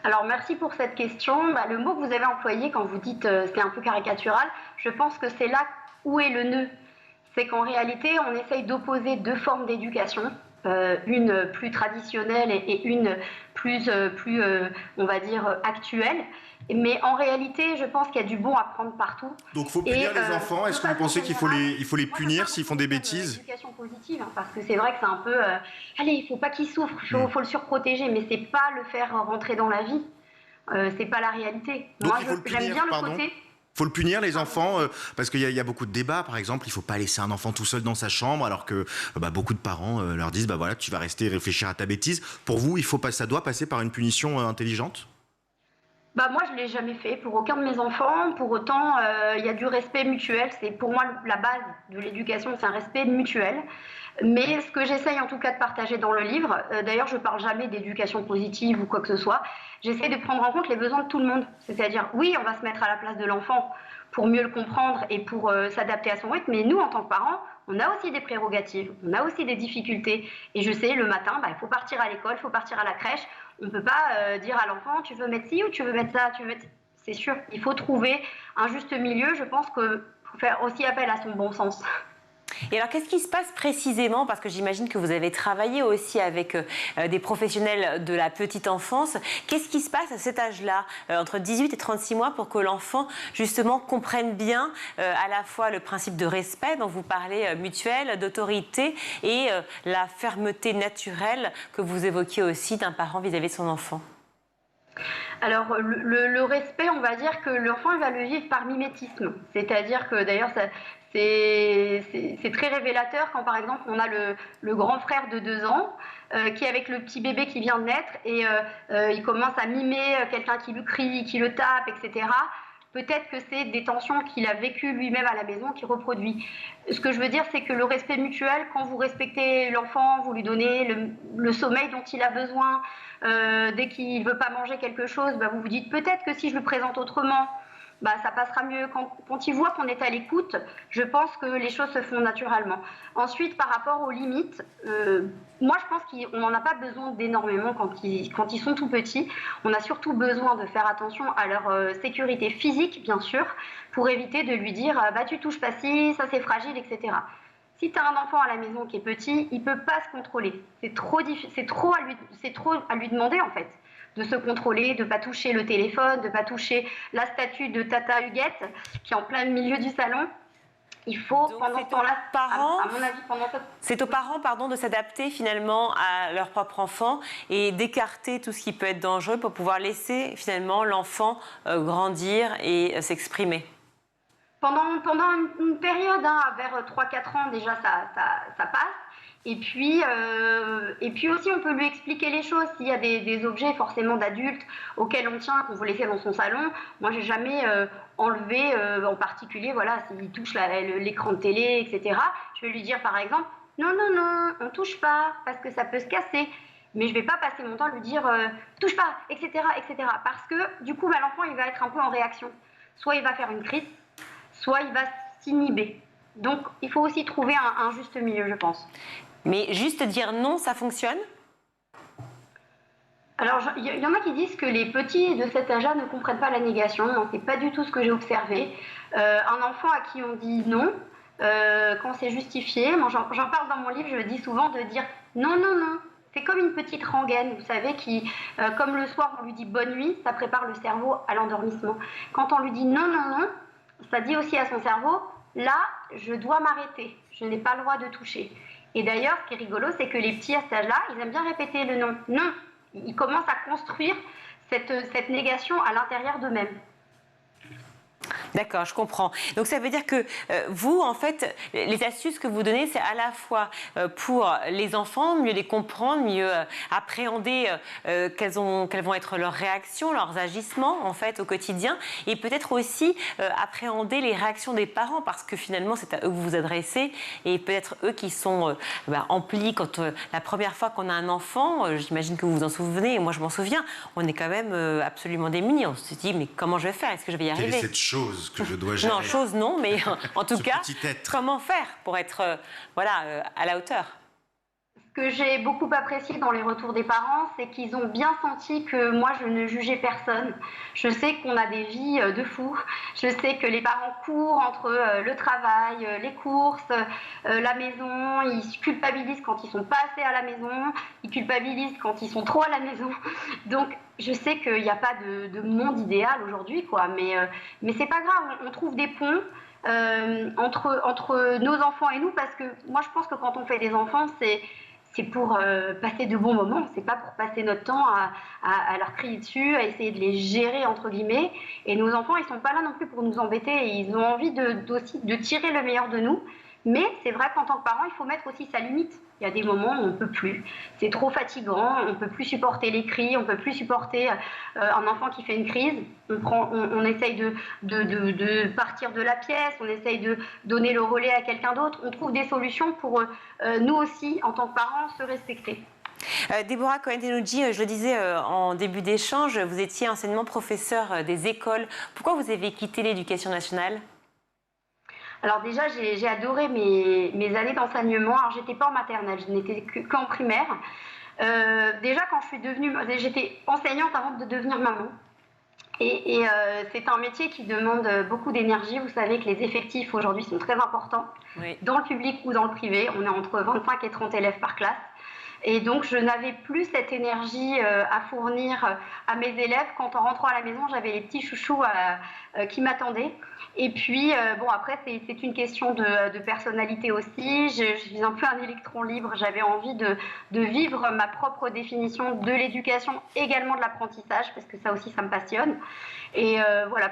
Alors, merci pour cette question. Le mot que vous avez employé quand vous dites c'est un peu caricatural, je pense que c'est là où est le nœud. C'est qu'en réalité, on essaye d'opposer deux formes d'éducation, une plus traditionnelle et une plus on va dire, actuelle. Mais en réalité, je pense qu'il y a du bon à prendre partout. Donc, il faut punir les enfants. Est-ce que vous pensez qu'il faut les punir s'ils font des bêtises ? L'éducation positive, hein, parce que c'est vrai que c'est un peu... allez, il ne faut pas qu'il souffre, il faut le surprotéger, mais ce n'est pas le faire rentrer dans la vie. Ce n'est pas la réalité. Donc, moi, j'aime bien le côté... Il faut le punir, les enfants, parce qu'il y a beaucoup de débats. Par exemple, il ne faut pas laisser un enfant tout seul dans sa chambre, alors que beaucoup de parents leur disent voilà, tu vas rester réfléchir à ta bêtise. Pour vous, ça doit passer par une punition intelligente ? Moi, je ne l'ai jamais fait pour aucun de mes enfants. Pour autant, il y a du respect mutuel. C'est pour moi la base de l'éducation, c'est un respect mutuel. Mais ce que j'essaye en tout cas de partager dans le livre, d'ailleurs, je ne parle jamais d'éducation positive ou quoi que ce soit, j'essaie de prendre en compte les besoins de tout le monde. C'est-à-dire, oui, on va se mettre à la place de l'enfant pour mieux le comprendre et pour s'adapter à son rythme, mais nous, en tant que parents, on a aussi des prérogatives, on a aussi des difficultés. Et je sais, le matin, il faut partir à l'école, il faut partir à la crèche. On ne peut pas dire à l'enfant, tu veux mettre ci ou tu veux mettre ça, C'est sûr, il faut trouver un juste milieu. Je pense qu'il faut faire aussi appel à son bon sens. Et alors, qu'est-ce qui se passe précisément ? Parce que j'imagine que vous avez travaillé aussi avec des professionnels de la petite enfance. Qu'est-ce qui se passe à cet âge-là, entre 18 et 36 mois, pour que l'enfant, justement, comprenne bien à la fois le principe de respect dont vous parlez, mutuel, d'autorité, et la fermeté naturelle que vous évoquiez aussi d'un parent vis-à-vis de son enfant ? Alors, le respect, on va dire que l'enfant, il va le vivre par mimétisme. C'est-à-dire que, d'ailleurs, c'est très révélateur quand, par exemple, on a le grand frère de 2 ans qui est avec le petit bébé qui vient de naître et il commence à mimer quelqu'un qui lui crie, qui le tape, etc. Peut-être que c'est des tensions qu'il a vécues lui-même à la maison qu'il reproduit. Ce que je veux dire, c'est que le respect mutuel, quand vous respectez l'enfant, vous lui donnez le sommeil dont il a besoin, dès qu'il ne veut pas manger quelque chose, vous vous dites peut-être que si je le présente autrement, ça passera mieux. Quand il voit qu'on est à l'écoute, je pense que les choses se font naturellement. Ensuite, par rapport aux limites, moi je pense qu'on n'en a pas besoin d'énormément quand ils sont tout petits. On a surtout besoin de faire attention à leur sécurité physique, bien sûr, pour éviter de lui dire tu touches pas ci, ça c'est fragile, etc. Si tu as un enfant à la maison qui est petit, il ne peut pas se contrôler. C'est trop à lui demander en fait. De se contrôler, de ne pas toucher le téléphone, de ne pas toucher la statue de Tata Huguette qui est en plein milieu du salon. Il faut, donc, pendant ce temps-là, à mon avis, c'est aux parents de s'adapter finalement à leur propre enfant et d'écarter tout ce qui peut être dangereux pour pouvoir laisser finalement l'enfant grandir et s'exprimer. Pendant une période, vers 3-4 ans déjà, ça passe. Et puis aussi, on peut lui expliquer les choses. S'il y a des objets forcément d'adultes auxquels on tient, qu'on veut laisser dans son salon, moi, j'ai jamais enlevé, en particulier, voilà, s'il touche l'écran de télé, etc. Je vais lui dire, par exemple, non, on touche pas, parce que ça peut se casser. Mais je vais pas passer mon temps à lui dire, touche pas, etc., etc. Parce que, du coup, l'enfant, il va être un peu en réaction. Soit il va faire une crise, soit il va s'inhiber. Donc, il faut aussi trouver un juste milieu, je pense. Mais juste dire non, ça fonctionne? Alors, il y en a qui disent que les petits de cet âge-là ne comprennent pas la négation. Non, c'est pas du tout ce que j'ai observé. Un enfant à qui on dit non, quand c'est justifié, moi j'en parle dans mon livre, je dis souvent de dire non. C'est comme une petite rengaine, vous savez, qui, comme le soir on lui dit bonne nuit, ça prépare le cerveau à l'endormissement. Quand on lui dit non, ça dit aussi à son cerveau, là, je dois m'arrêter, je n'ai pas le droit de toucher. Et d'ailleurs, ce qui est rigolo, c'est que les petits à cet âge-là, ils aiment bien répéter le non. Non, ils commencent à construire cette négation à l'intérieur d'eux-mêmes. D'accord, je comprends. Donc ça veut dire que vous, en fait, les astuces que vous donnez, c'est à la fois pour les enfants, mieux les comprendre, mieux appréhender quelles vont être leurs réactions, leurs agissements, en fait, au quotidien, et peut-être aussi appréhender les réactions des parents, parce que finalement, c'est à eux que vous vous adressez, et peut-être eux qui sont emplis quand la première fois qu'on a un enfant, j'imagine que vous vous en souvenez, et moi je m'en souviens, on est quand même absolument démunis. On se dit, mais comment je vais faire? Est-ce que je vais y arriver? Quelle est cette chose que je dois gérer? Non, chose non, mais en tout cas, comment faire pour être à la hauteur? Ce que j'ai beaucoup apprécié dans les retours des parents, c'est qu'ils ont bien senti que moi, je ne jugeais personne. Je sais qu'on a des vies de fous. Je sais que les parents courent entre le travail, les courses, la maison. Ils culpabilisent quand ils sont pas assez à la maison. Ils culpabilisent quand ils sont trop à la maison. Donc, je sais qu'il n'y a pas de monde idéal aujourd'hui, quoi. Mais c'est pas grave. On trouve des ponts. Entre nos enfants et nous, parce que moi, je pense que quand on fait des enfants, c'est pour passer de bons moments, c'est pas pour passer notre temps à leur crier dessus, à essayer de les gérer entre guillemets. Et nos enfants, ils sont pas là non plus pour nous embêter, et ils ont envie aussi de tirer le meilleur de nous. Mais c'est vrai qu'en tant que parent, il faut mettre aussi sa limite. Il y a des moments où on ne peut plus. C'est trop fatigant, on ne peut plus supporter les cris, on ne peut plus supporter un enfant qui fait une crise. On essaye de partir de la pièce, on essaye de donner le relais à quelqu'un d'autre. On trouve des solutions pour nous aussi, en tant que parents, se respecter. Déborah Cohen-Tenouji, je le disais en début d'échange, vous étiez anciennement professeure des écoles. Pourquoi vous avez quitté l'éducation nationale ? Alors déjà, j'ai adoré mes années d'enseignement. Alors, j'étais pas en maternelle, je n'étais qu'en primaire. Déjà, quand j'étais enseignante avant de devenir maman. Et c'est un métier qui demande beaucoup d'énergie. Vous savez que les effectifs aujourd'hui sont très importants. Oui. Dans le public ou dans le privé, on est entre 25 et 30 élèves par classe. Et donc, je n'avais plus cette énergie à fournir à mes élèves. Quand en rentrant à la maison, j'avais les petits chouchous qui m'attendaient. Et puis, après, c'est une question de personnalité aussi. Je suis un peu un électron libre. J'avais envie de vivre ma propre définition de l'éducation, également de l'apprentissage, parce que ça aussi, ça me passionne. Et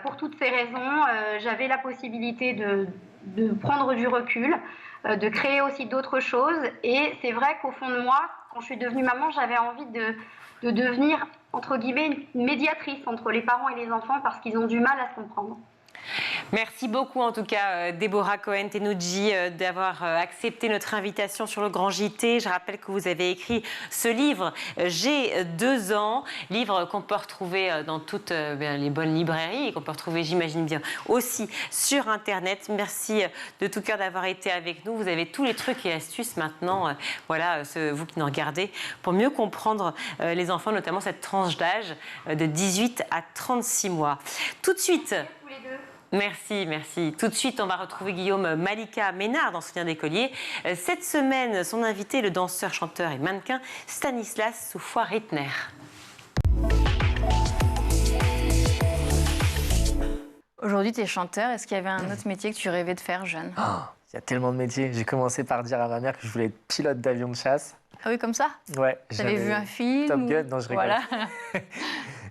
pour toutes ces raisons, j'avais la possibilité de prendre du recul, de créer aussi d'autres choses. Et c'est vrai qu'au fond de moi, quand je suis devenue maman, j'avais envie de devenir, entre guillemets, une médiatrice entre les parents et les enfants, parce qu'ils ont du mal à se comprendre. Merci beaucoup en tout cas Déborah Cohen-Tenouji d'avoir accepté notre invitation sur le Grand JT. Je rappelle que vous avez écrit ce livre « J'ai 2 ans », livre qu'on peut retrouver dans toutes les bonnes librairies et qu'on peut retrouver, j'imagine bien, aussi sur Internet. Merci de tout cœur d'avoir été avec nous. Vous avez tous les trucs et astuces maintenant, vous qui nous regardez, pour mieux comprendre les enfants, notamment cette tranche d'âge de 18 à 36 mois. Tout de suite... Merci. Tout de suite, on va retrouver Guillaume Malika Ménard dans Soutien d'écolier. Cette semaine, son invité, le danseur, chanteur et mannequin Stanislas Soufoy-Rittner. Aujourd'hui, tu es chanteur. Est-ce qu'il y avait un autre métier que tu rêvais de faire jeune ? Il y a tellement de métiers. J'ai commencé par dire à ma mère que je voulais être pilote d'avion de chasse. Ah oui, comme ça ? Ouais. T'avais vu un film Top Gun, non, je rigole. Voilà.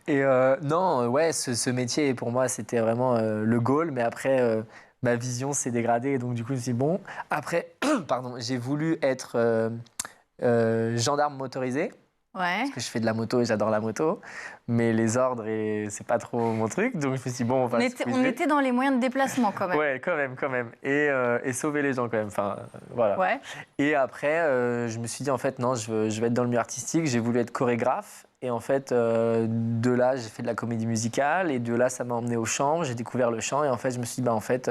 Et ce métier, pour moi, c'était vraiment le goal. Mais après, ma vision s'est dégradée. Et donc, du coup, je me suis dit, bon. Après, pardon, j'ai voulu être gendarme motorisé. Ouais. Parce que je fais de la moto et j'adore la moto. Mais les ordres, c'est pas trop mon truc. Donc, je me suis dit, bon, on va On était dans les moyens de déplacement, quand même. Ouais, quand même. Et sauver les gens, quand même. Enfin, voilà. Ouais. Et après, je me suis dit, en fait, non, je vais être dans le milieu artistique. J'ai voulu être chorégraphe. Et en fait, de là, j'ai fait de la comédie musicale. Et de là, ça m'a emmené au chant. J'ai découvert le chant. Et en fait, je me suis dit, en fait,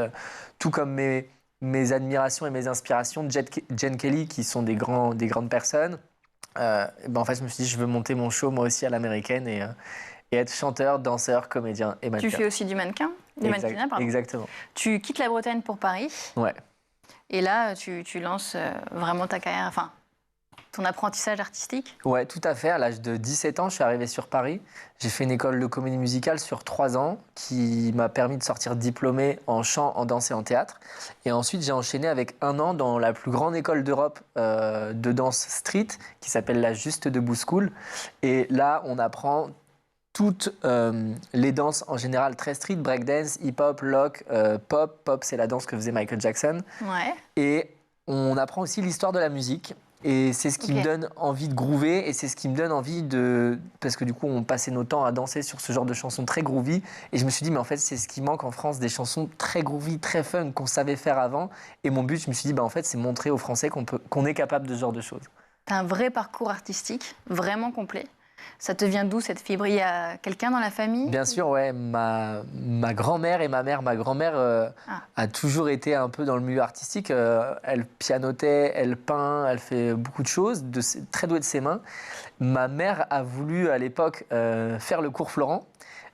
tout comme mes admirations et mes inspirations, Gene Kelly, qui sont des grandes personnes, en fait, je me suis dit, je veux monter mon show, moi aussi, à l'américaine. Et être chanteur, danseur, comédien et mannequin. Tu fais aussi du mannequin, mannequinat, pardon. Exactement. Tu quittes la Bretagne pour Paris. Ouais. Et là, tu lances vraiment ta carrière, enfin, ton apprentissage artistique. Ouais, tout à fait. À l'âge de 17 ans, je suis arrivé sur Paris. J'ai fait une école de comédie musicale sur 3 ans qui m'a permis de sortir diplômé en chant, en danse et en théâtre. Et ensuite, j'ai enchaîné avec 1 an dans la plus grande école d'Europe de danse street qui s'appelle la Juste Debout School. Et là, on apprend toutes les danses en général très street, breakdance, hip-hop, lock, pop. Pop, c'est la danse que faisait Michael Jackson. Ouais. Et on apprend aussi l'histoire de la musique. Et c'est ce qui me donne envie de groover et c'est ce qui me donne envie de... Parce que du coup, on passait nos temps à danser sur ce genre de chansons très groovy. Et je me suis dit, mais en fait, c'est ce qui manque en France, des chansons très groovy, très fun, qu'on savait faire avant. Et mon but, je me suis dit, en fait, c'est montrer aux Français qu'on est capable de ce genre de choses. T'as un vrai parcours artistique, vraiment complet. Ça te vient d'où, cette fibre? Il y a quelqu'un dans la famille? Bien sûr, ouais. Ma grand-mère et ma mère. Ma grand-mère a toujours été un peu dans le milieu artistique. Elle pianotait, elle peint, elle fait beaucoup de choses, très douée de ses mains. Ma mère a voulu, à l'époque, faire le cours Florent.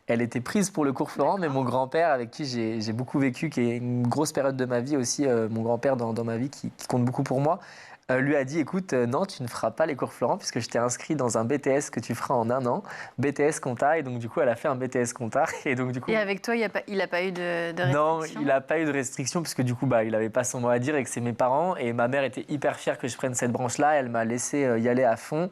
Elle était prise pour le cours Florent, mais mon grand-père, avec qui j'ai beaucoup vécu, qui est une grosse période de ma vie aussi, mon grand-père dans ma vie, qui compte beaucoup pour moi, lui a dit, écoute, non, tu ne feras pas les cours Florent puisque je t'ai inscrit dans un BTS que tu feras en 1 an, BTS Compta, et donc du coup, elle a fait un BTS Compta. Et donc du coup. Et avec toi, il n'a pas eu de restriction? Non, il n'a pas eu de restriction parce que du coup, il n'avait pas son mot à dire et que c'est mes parents. Et ma mère était hyper fière que je prenne cette branche-là. Elle m'a laissé y aller à fond.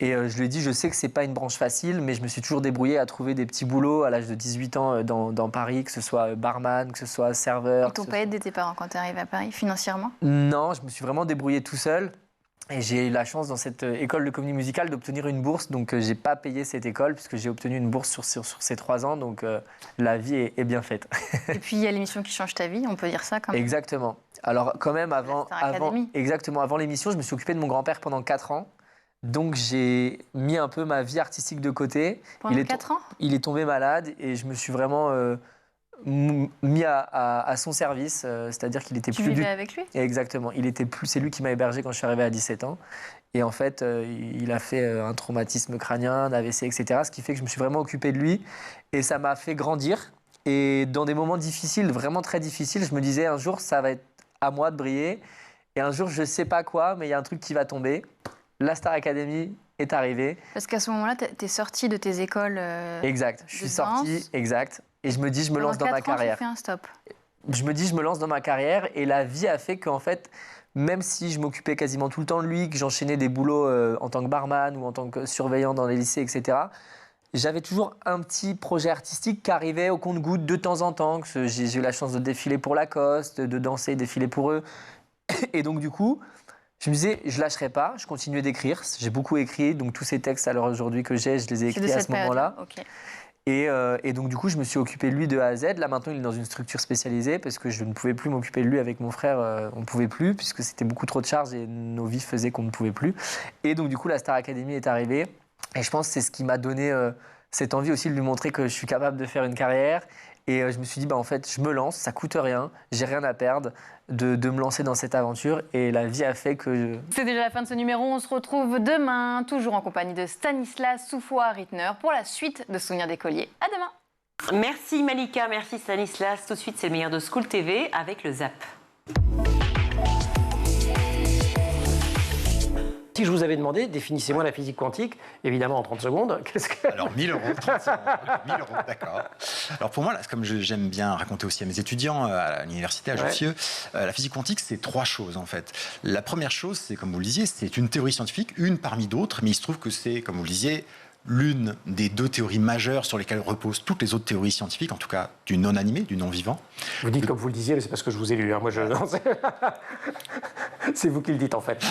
Et je lui ai dit, je sais que c'est pas une branche facile, mais je me suis toujours débrouillé à trouver des petits boulots à l'âge de 18 ans dans Paris, que ce soit barman, que ce soit serveur. Ils t'ont pas aidé, tes parents, quand tu es arrivé à Paris, financièrement? Non, je me suis vraiment débrouillé tout seul. Et j'ai eu la chance dans cette école de comédie musicale d'obtenir une bourse. Donc, j'ai pas payé cette école puisque j'ai obtenu une bourse sur ces 3 ans. Donc, la vie est bien faite. Et puis, il y a l'émission qui change ta vie, on peut dire ça quand même. Exactement. Alors, quand même, avant l'émission, je me suis occupé de mon grand-père pendant 4 ans. Donc, j'ai mis un peu ma vie artistique de côté. Pendant 4 ans? Il est tombé malade et je me suis vraiment mis à son service. C'est-à-dire qu'il était Tu plus... vivais avec lui? Exactement. C'est lui qui m'a hébergé quand je suis arrivé à 17 ans. Et en fait, il a fait un traumatisme crânien, un AVC, etc. Ce qui fait que je me suis vraiment occupé de lui. Et ça m'a fait grandir. Et dans des moments difficiles, vraiment très difficiles, je me disais, un jour, ça va être à moi de briller. Et un jour, je ne sais pas quoi, mais il y a un truc qui va tomber. La Star Academy est arrivée. Parce qu'à ce moment-là, tu es sorti de tes écoles Exact. Je suis sorti, exact. Et je me dis, je me lance dans ma carrière. Tu fais un stop. Je me dis, je me lance dans ma carrière. Et la vie a fait qu'en fait, même si je m'occupais quasiment tout le temps de lui, que j'enchaînais des boulots en tant que barman ou en tant que surveillant dans les lycées, etc., j'avais toujours un petit projet artistique qui arrivait au compte-gouttes de temps en temps. J'ai eu la chance de défiler pour Lacoste, de danser, défiler pour eux. Et donc, du coup, je me disais, je ne lâcherai pas, je continuais d'écrire. J'ai beaucoup écrit, donc tous ces textes à l'heure aujourd'hui que j'ai, je les ai écrits à ce moment-là. Okay. Et donc, du coup, je me suis occupé de lui de A à Z. Là, maintenant, il est dans une structure spécialisée parce que je ne pouvais plus m'occuper de lui avec mon frère. On ne pouvait plus puisque c'était beaucoup trop de charges et nos vies faisaient qu'on ne pouvait plus. Et donc, du coup, la Star Academy est arrivée. Et je pense que c'est ce qui m'a donné cette envie aussi de lui montrer que je suis capable de faire une carrière. Et je me suis dit, en fait, je me lance, ça coûte rien, j'ai rien à perdre de me lancer dans cette aventure. Et la vie a fait que... C'est déjà la fin de ce numéro, on se retrouve demain, toujours en compagnie de Stanislas Soufois-Rittner pour la suite de Souvenirs d'écolier. À demain. Merci Malika, merci Stanislas. Tout de suite, c'est le meilleur de School TV avec le ZAP. Si je vous avais demandé, définissez-moi la physique quantique, évidemment en 30 secondes, qu'est-ce que... Alors, 1000 euros, 30 secondes, 1000 euros, d'accord. Alors, pour moi, là, comme j'aime bien raconter aussi à mes étudiants à l'université, à Jussieu, la physique quantique, c'est 3 choses, en fait. La première chose, c'est, comme vous le disiez, c'est une théorie scientifique, une parmi d'autres, mais il se trouve que c'est, comme vous le disiez, l'une des deux théories majeures sur lesquelles reposent toutes les autres théories scientifiques, en tout cas du non-animé, du non-vivant. Vous dites comme vous le disiez, mais c'est parce que je vous ai lu. Hein. Moi, c'est vous qui le dites, en fait.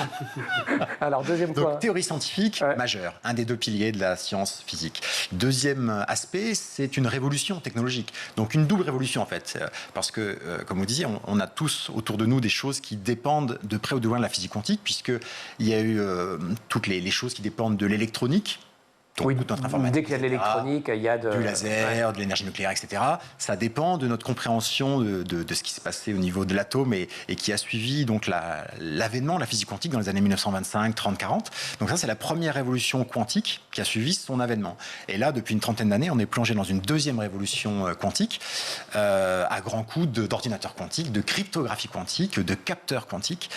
Alors, deuxième point. Donc, théorie scientifique majeure, un des deux piliers de la science physique. Deuxième aspect, c'est une révolution technologique. Donc, une double révolution, en fait. Parce que, comme vous disiez, on a tous autour de nous des choses qui dépendent de près ou de loin de la physique quantique, puisqu'il y a eu toutes les choses qui dépendent de l'électronique. Oui, toute notre informatique, dès qu'il y a de l'électronique, il y a du laser, de l'énergie nucléaire, etc. Ça dépend de notre compréhension de ce qui s'est passé au niveau de l'atome et qui a suivi donc l'avènement de la physique quantique dans les années 1925, 30, 40. Donc ça, c'est la première révolution quantique qui a suivi son avènement. Et là, depuis une trentaine d'années, on est plongé dans une deuxième révolution quantique à grands coups d'ordinateurs quantiques, de cryptographie quantique, de capteurs quantiques.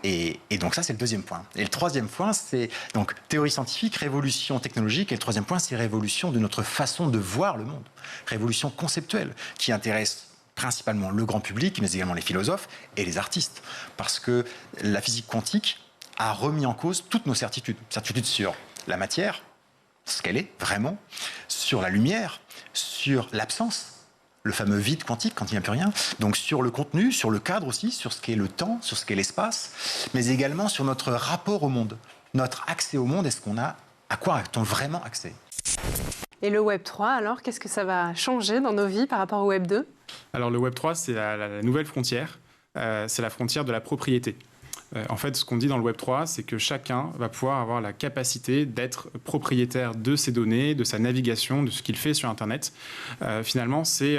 Et donc ça, c'est le deuxième point. Et le troisième point, c'est donc théorie scientifique, révolution technologique. Et le troisième point, c'est révolution de notre façon de voir le monde. Révolution conceptuelle qui intéresse principalement le grand public, mais également les philosophes et les artistes. Parce que la physique quantique a remis en cause toutes nos certitudes. Certitudes sur la matière, ce qu'elle est vraiment, sur la lumière, sur l'absence, le fameux vide quantique quand il n'y a plus rien, donc sur le contenu, sur le cadre aussi, sur ce qu'est le temps, sur ce qu'est l'espace, mais également sur notre rapport au monde, notre accès au monde, à quoi a-t-on vraiment accès? Et le Web 3, alors, qu'est-ce que ça va changer dans nos vies par rapport au Web 2? Alors le Web 3, c'est la nouvelle frontière, c'est la frontière de la propriété. En fait, ce qu'on dit dans le Web 3, c'est que chacun va pouvoir avoir la capacité d'être propriétaire de ses données, de sa navigation, de ce qu'il fait sur Internet. Finalement, c'est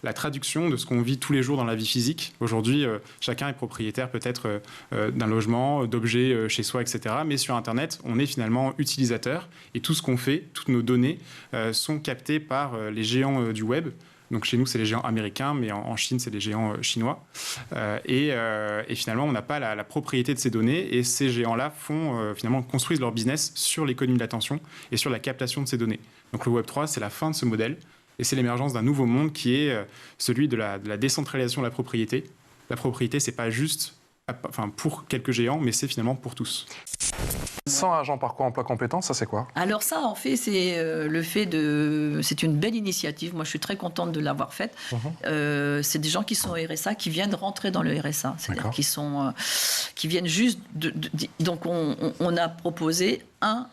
la traduction de ce qu'on vit tous les jours dans la vie physique. Aujourd'hui, chacun est propriétaire peut-être d'un logement, d'objets chez soi, etc. Mais sur Internet, on est finalement utilisateur et tout ce qu'on fait, toutes nos données sont captées par les géants du web. Donc chez nous, c'est les géants américains, mais en Chine, c'est les géants chinois. Et finalement, on n'a pas la propriété de ces données. Et ces géants-là finalement construisent leur business sur l'économie de l'attention et sur la captation de ces données. Donc le Web 3, c'est la fin de ce modèle. Et c'est l'émergence d'un nouveau monde qui est celui de la décentralisation de la propriété. La propriété, c'est pas juste pour quelques géants, mais c'est finalement pour tous. 100 agents parcours emploi compétences, ça c'est quoi? Alors ça, en fait, c'est c'est une belle initiative. Moi, je suis très contente de l'avoir faite. C'est des gens qui sont au RSA, qui viennent rentrer dans le RSA. C'est-à-dire qui viennent juste donc on a proposé un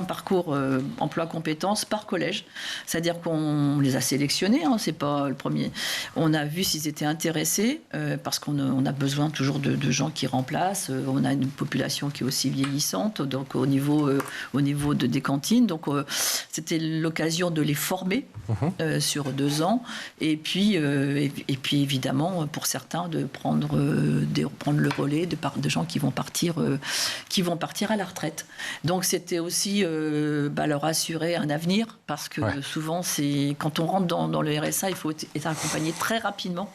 parcours emploi compétences par collège. C'est-à-dire qu'on les a sélectionnés, hein, c'est pas le premier. On a vu s'ils étaient intéressés, parce qu'on a besoin toujours de gens qui remplacent. On a une population qui est aussi vieillissante, donc au niveau des cantines. Donc c'était l'occasion de les former sur 2 ans. Et puis évidemment, pour certains, de prendre le relais de gens qui vont partir à la retraite. Donc c'était aussi leur assurer un avenir, parce que souvent, quand on rentre dans le RSA, il faut être accompagné très rapidement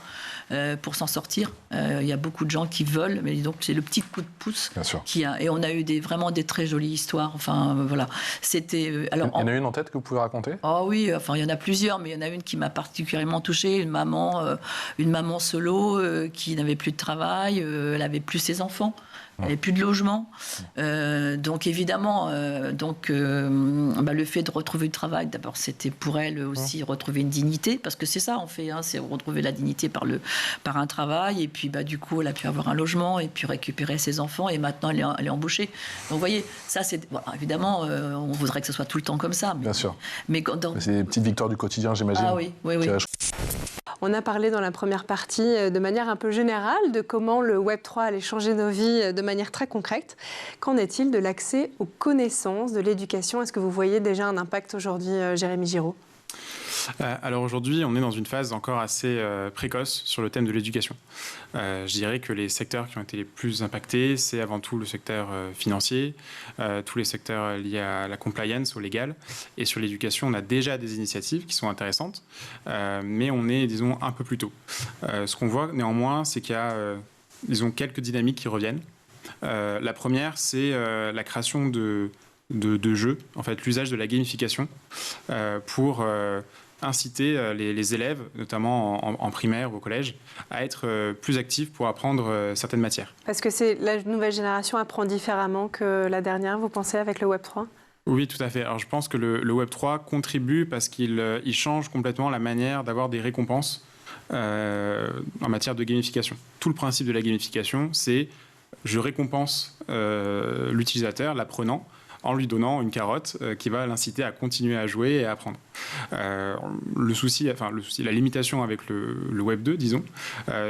pour s'en sortir. Il y a beaucoup de gens qui veulent, mais donc c'est le petit coup de pouce qu'il y a. Et on a eu vraiment des très jolies histoires. Enfin, voilà. C'était, il y en a une en tête que vous pouvez raconter? Ah oui, enfin, il y en a plusieurs, mais il y en a une qui m'a particulièrement touchée. Une maman solo qui n'avait plus de travail, elle n'avait plus ses enfants. Elle n'avait plus de logement. Donc évidemment, le fait de retrouver du travail, d'abord c'était pour elle aussi retrouver une dignité, parce que c'est ça en fait, c'est retrouver la dignité par un travail, et puis du coup elle a pu avoir un logement, et puis récupérer ses enfants, et maintenant elle est embauchée. Donc vous voyez, ça c'est... évidemment, on voudrait que ce soit tout le temps comme ça. Bien sûr. Mais c'est des petites victoires du quotidien, j'imagine. Ah oui. On a parlé dans la première partie de manière un peu générale de comment le Web 3 allait changer nos vies de manière très concrète. Qu'en est-il de l'accès aux connaissances, de l'éducation? Est-ce que vous voyez déjà un impact aujourd'hui, Jérémy Giraud? Alors aujourd'hui, on est dans une phase encore assez précoce sur le thème de l'éducation. Je dirais que les secteurs qui ont été les plus impactés, c'est avant tout le secteur financier, tous les secteurs liés à la compliance, au légal. Et sur l'éducation, on a déjà des initiatives qui sont intéressantes, mais on est, disons, un peu plus tôt. Ce qu'on voit néanmoins, c'est qu'il y a, quelques dynamiques qui reviennent. La première, c'est la création de jeux, en fait, l'usage de la gamification pour inciter les élèves, notamment en primaire ou au collège, à être plus actifs pour apprendre certaines matières. Parce que la nouvelle génération apprend différemment que la dernière, vous pensez, avec le Web 3 ? Oui, tout à fait. Alors je pense que le Web3 contribue parce qu'il change complètement la manière d'avoir des récompenses en matière de gamification. Tout le principe de la gamification, c'est je récompense l'utilisateur, l'apprenant, en lui donnant une carotte qui va l'inciter à continuer à jouer et à apprendre. Le souci, la limitation avec le Web 2, disons,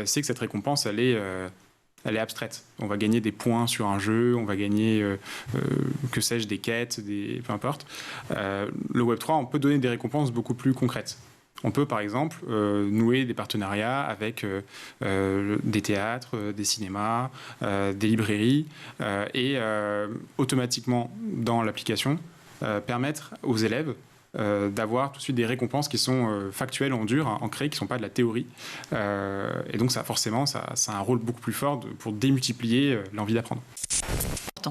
c'est que cette récompense, elle est abstraite. On va gagner des points sur un jeu, on va gagner, que sais-je, des quêtes, peu importe. Le Web 3, on peut donner des récompenses beaucoup plus concrètes. On peut, par exemple, nouer des partenariats avec des théâtres, des cinémas, des librairies, et automatiquement, dans l'application, permettre aux élèves d'avoir tout de suite des récompenses qui sont factuelles, en dur, ancrées, qui ne sont pas de la théorie. Et donc, ça a un rôle beaucoup plus fort pour démultiplier l'envie d'apprendre.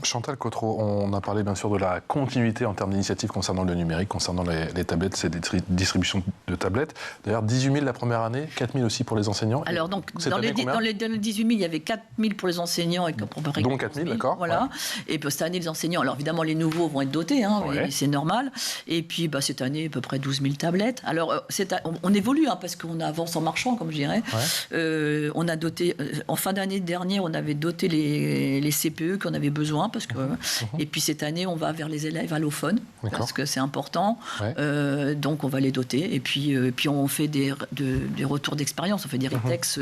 Chantal Cottereau, on a parlé bien sûr de la continuité en termes d'initiatives concernant le numérique, concernant les tablettes, c'est des distributions de tablettes. D'ailleurs, 18 000 la première année, 4 000 aussi pour les enseignants. Alors, donc, dans les 18 000, il y avait 4 000 pour les enseignants. Et donc 4 000, d'accord. Voilà. Ouais. Et puis, cette année, les enseignants, alors évidemment, les nouveaux vont être dotés, c'est normal. Et puis, cette année, à peu près 12 000 tablettes. Alors, on évolue, parce qu'on avance en marchant, comme je dirais. Ouais. On a doté, en fin d'année dernière, on avait doté les CPE qu'on avait besoin. Parce que, et puis cette année, on va vers les élèves allophones, parce que c'est important. Ouais. Donc on va les doter. Et puis on fait des retours d'expérience. On fait des rétex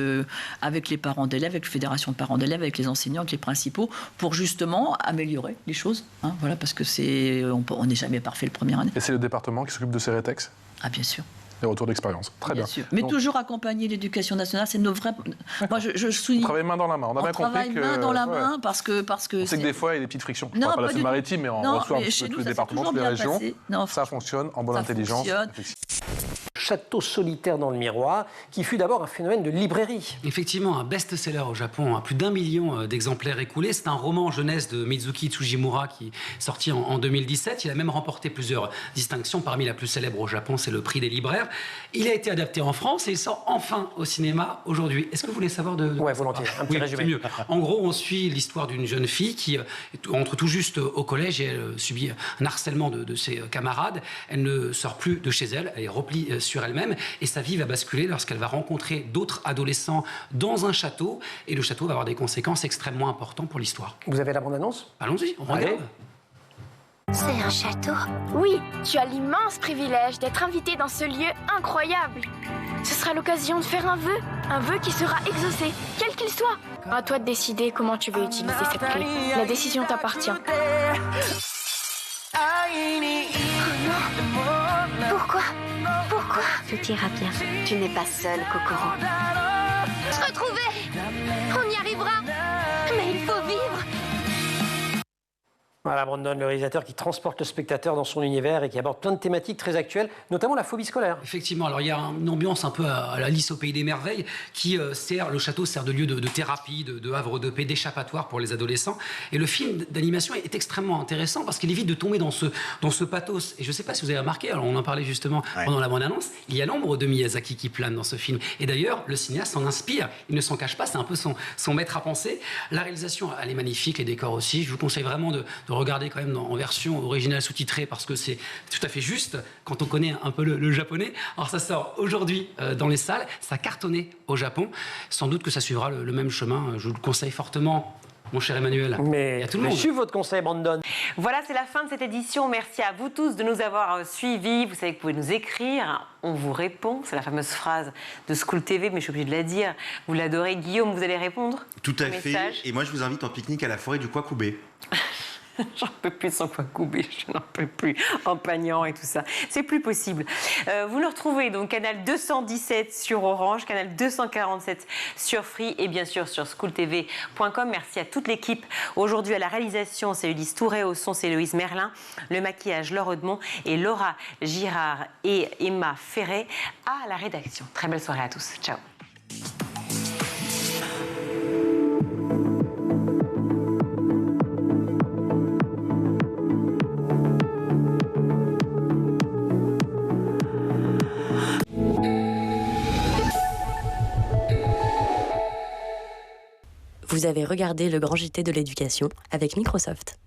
avec les parents d'élèves, avec la fédération de parents d'élèves, avec les enseignants, avec les principaux, pour justement améliorer les choses. Voilà, parce que on n'est jamais parfait le premier année. Et c'est le département qui s'occupe de ces rétex ? Ah, bien sûr. Les retours d'expérience. Très bien. Sûr. Mais donc, toujours accompagner l'éducation nationale, c'est nos vrais. Moi, je souligne. On travaille main dans la main. On a bien compris que. Main dans la main parce que. On sait que des fois, il y a des petites frictions. Non, pas la Seine-Maritime, mais on reçoit un petit peu tous les départements, toutes les régions. Ça fonctionne en bonne intelligence. Château solitaire dans le miroir, qui fut d'abord un phénomène de librairie. Effectivement, un best-seller au Japon, plus d'1 million d'exemplaires écoulés. C'est un roman jeunesse de Mizuki Tsujimura qui est sorti en 2017. Il a même remporté plusieurs distinctions. Parmi la plus célèbre au Japon, c'est le prix des libraires. Il a été adapté en France et il sort enfin au cinéma aujourd'hui. Est-ce que vous voulez savoir de... Ouais, volontiers. Un petit résumé. Mieux. En gros, on suit l'histoire d'une jeune fille qui entre tout juste au collège et elle subit un harcèlement de ses camarades. Elle ne sort plus de chez elle. Elle est repliée sur elle-même et sa vie va basculer lorsqu'elle va rencontrer d'autres adolescents dans un château et le château va avoir des conséquences extrêmement importantes pour l'histoire. Vous avez la bande-annonce ? Allons-y, on regarde. C'est un château ? Oui, tu as l'immense privilège d'être invité dans ce lieu incroyable. Ce sera l'occasion de faire un vœu qui sera exaucé, quel qu'il soit. À toi de décider comment tu veux utiliser cette clé. La décision t'appartient. Pourquoi ? Tout ira bien. Tu n'es pas seule, Kokoro. Se retrouver ! On y arrivera ! Mais il faut vivre ! Voilà, Brandon, le réalisateur qui transporte le spectateur dans son univers et qui aborde plein de thématiques très actuelles, notamment la phobie scolaire. Effectivement, alors il y a une ambiance un peu à Alice au Pays des Merveilles qui le château sert de lieu de thérapie, de havre de paix, d'échappatoire pour les adolescents. Et le film d'animation est extrêmement intéressant parce qu'il évite de tomber dans ce pathos. Et je ne sais pas si vous avez remarqué, alors on en parlait justement pendant la bande-annonce, il y a l'ombre de Miyazaki qui plane dans ce film. Et d'ailleurs, le cinéaste s'en inspire, il ne s'en cache pas, c'est un peu son maître à penser. La réalisation, elle est magnifique, les décors aussi. Je vous conseille vraiment de regarder quand même en version originale sous-titrée parce que c'est tout à fait juste quand on connaît un peu le japonais. Alors ça sort aujourd'hui dans les salles, ça a cartonné au Japon. Sans doute que ça suivra le même chemin. Je vous le conseille fortement, mon cher Emmanuel. Mais, et à tout le monde. Suivez votre conseil, Brandon. Voilà, c'est la fin de cette édition. Merci à vous tous de nous avoir suivis. Vous savez que vous pouvez nous écrire. On vous répond. C'est la fameuse phrase de School TV, mais je suis obligée de la dire. Vous l'adorez. Guillaume, vous allez répondre ? Tout à fait. Et moi, je vous invite en pique-nique à la forêt du Kwakubé. J'en peux plus sans Kwakubé, je n'en peux plus, en Pagnan et tout ça. C'est plus possible. Vous nous retrouvez donc canal 217 sur Orange, canal 247 sur Free et bien sûr sur schooltv.com. Merci à toute l'équipe. Aujourd'hui à la réalisation, c'est Ulysse Touré, au son, c'est Héloïse Merlin, le maquillage, Laure Audemont et Laura Girard et Emma Ferret à la rédaction. Très belle soirée à tous. Ciao. Vous avez regardé le Grand JT de l'éducation avec Microsoft.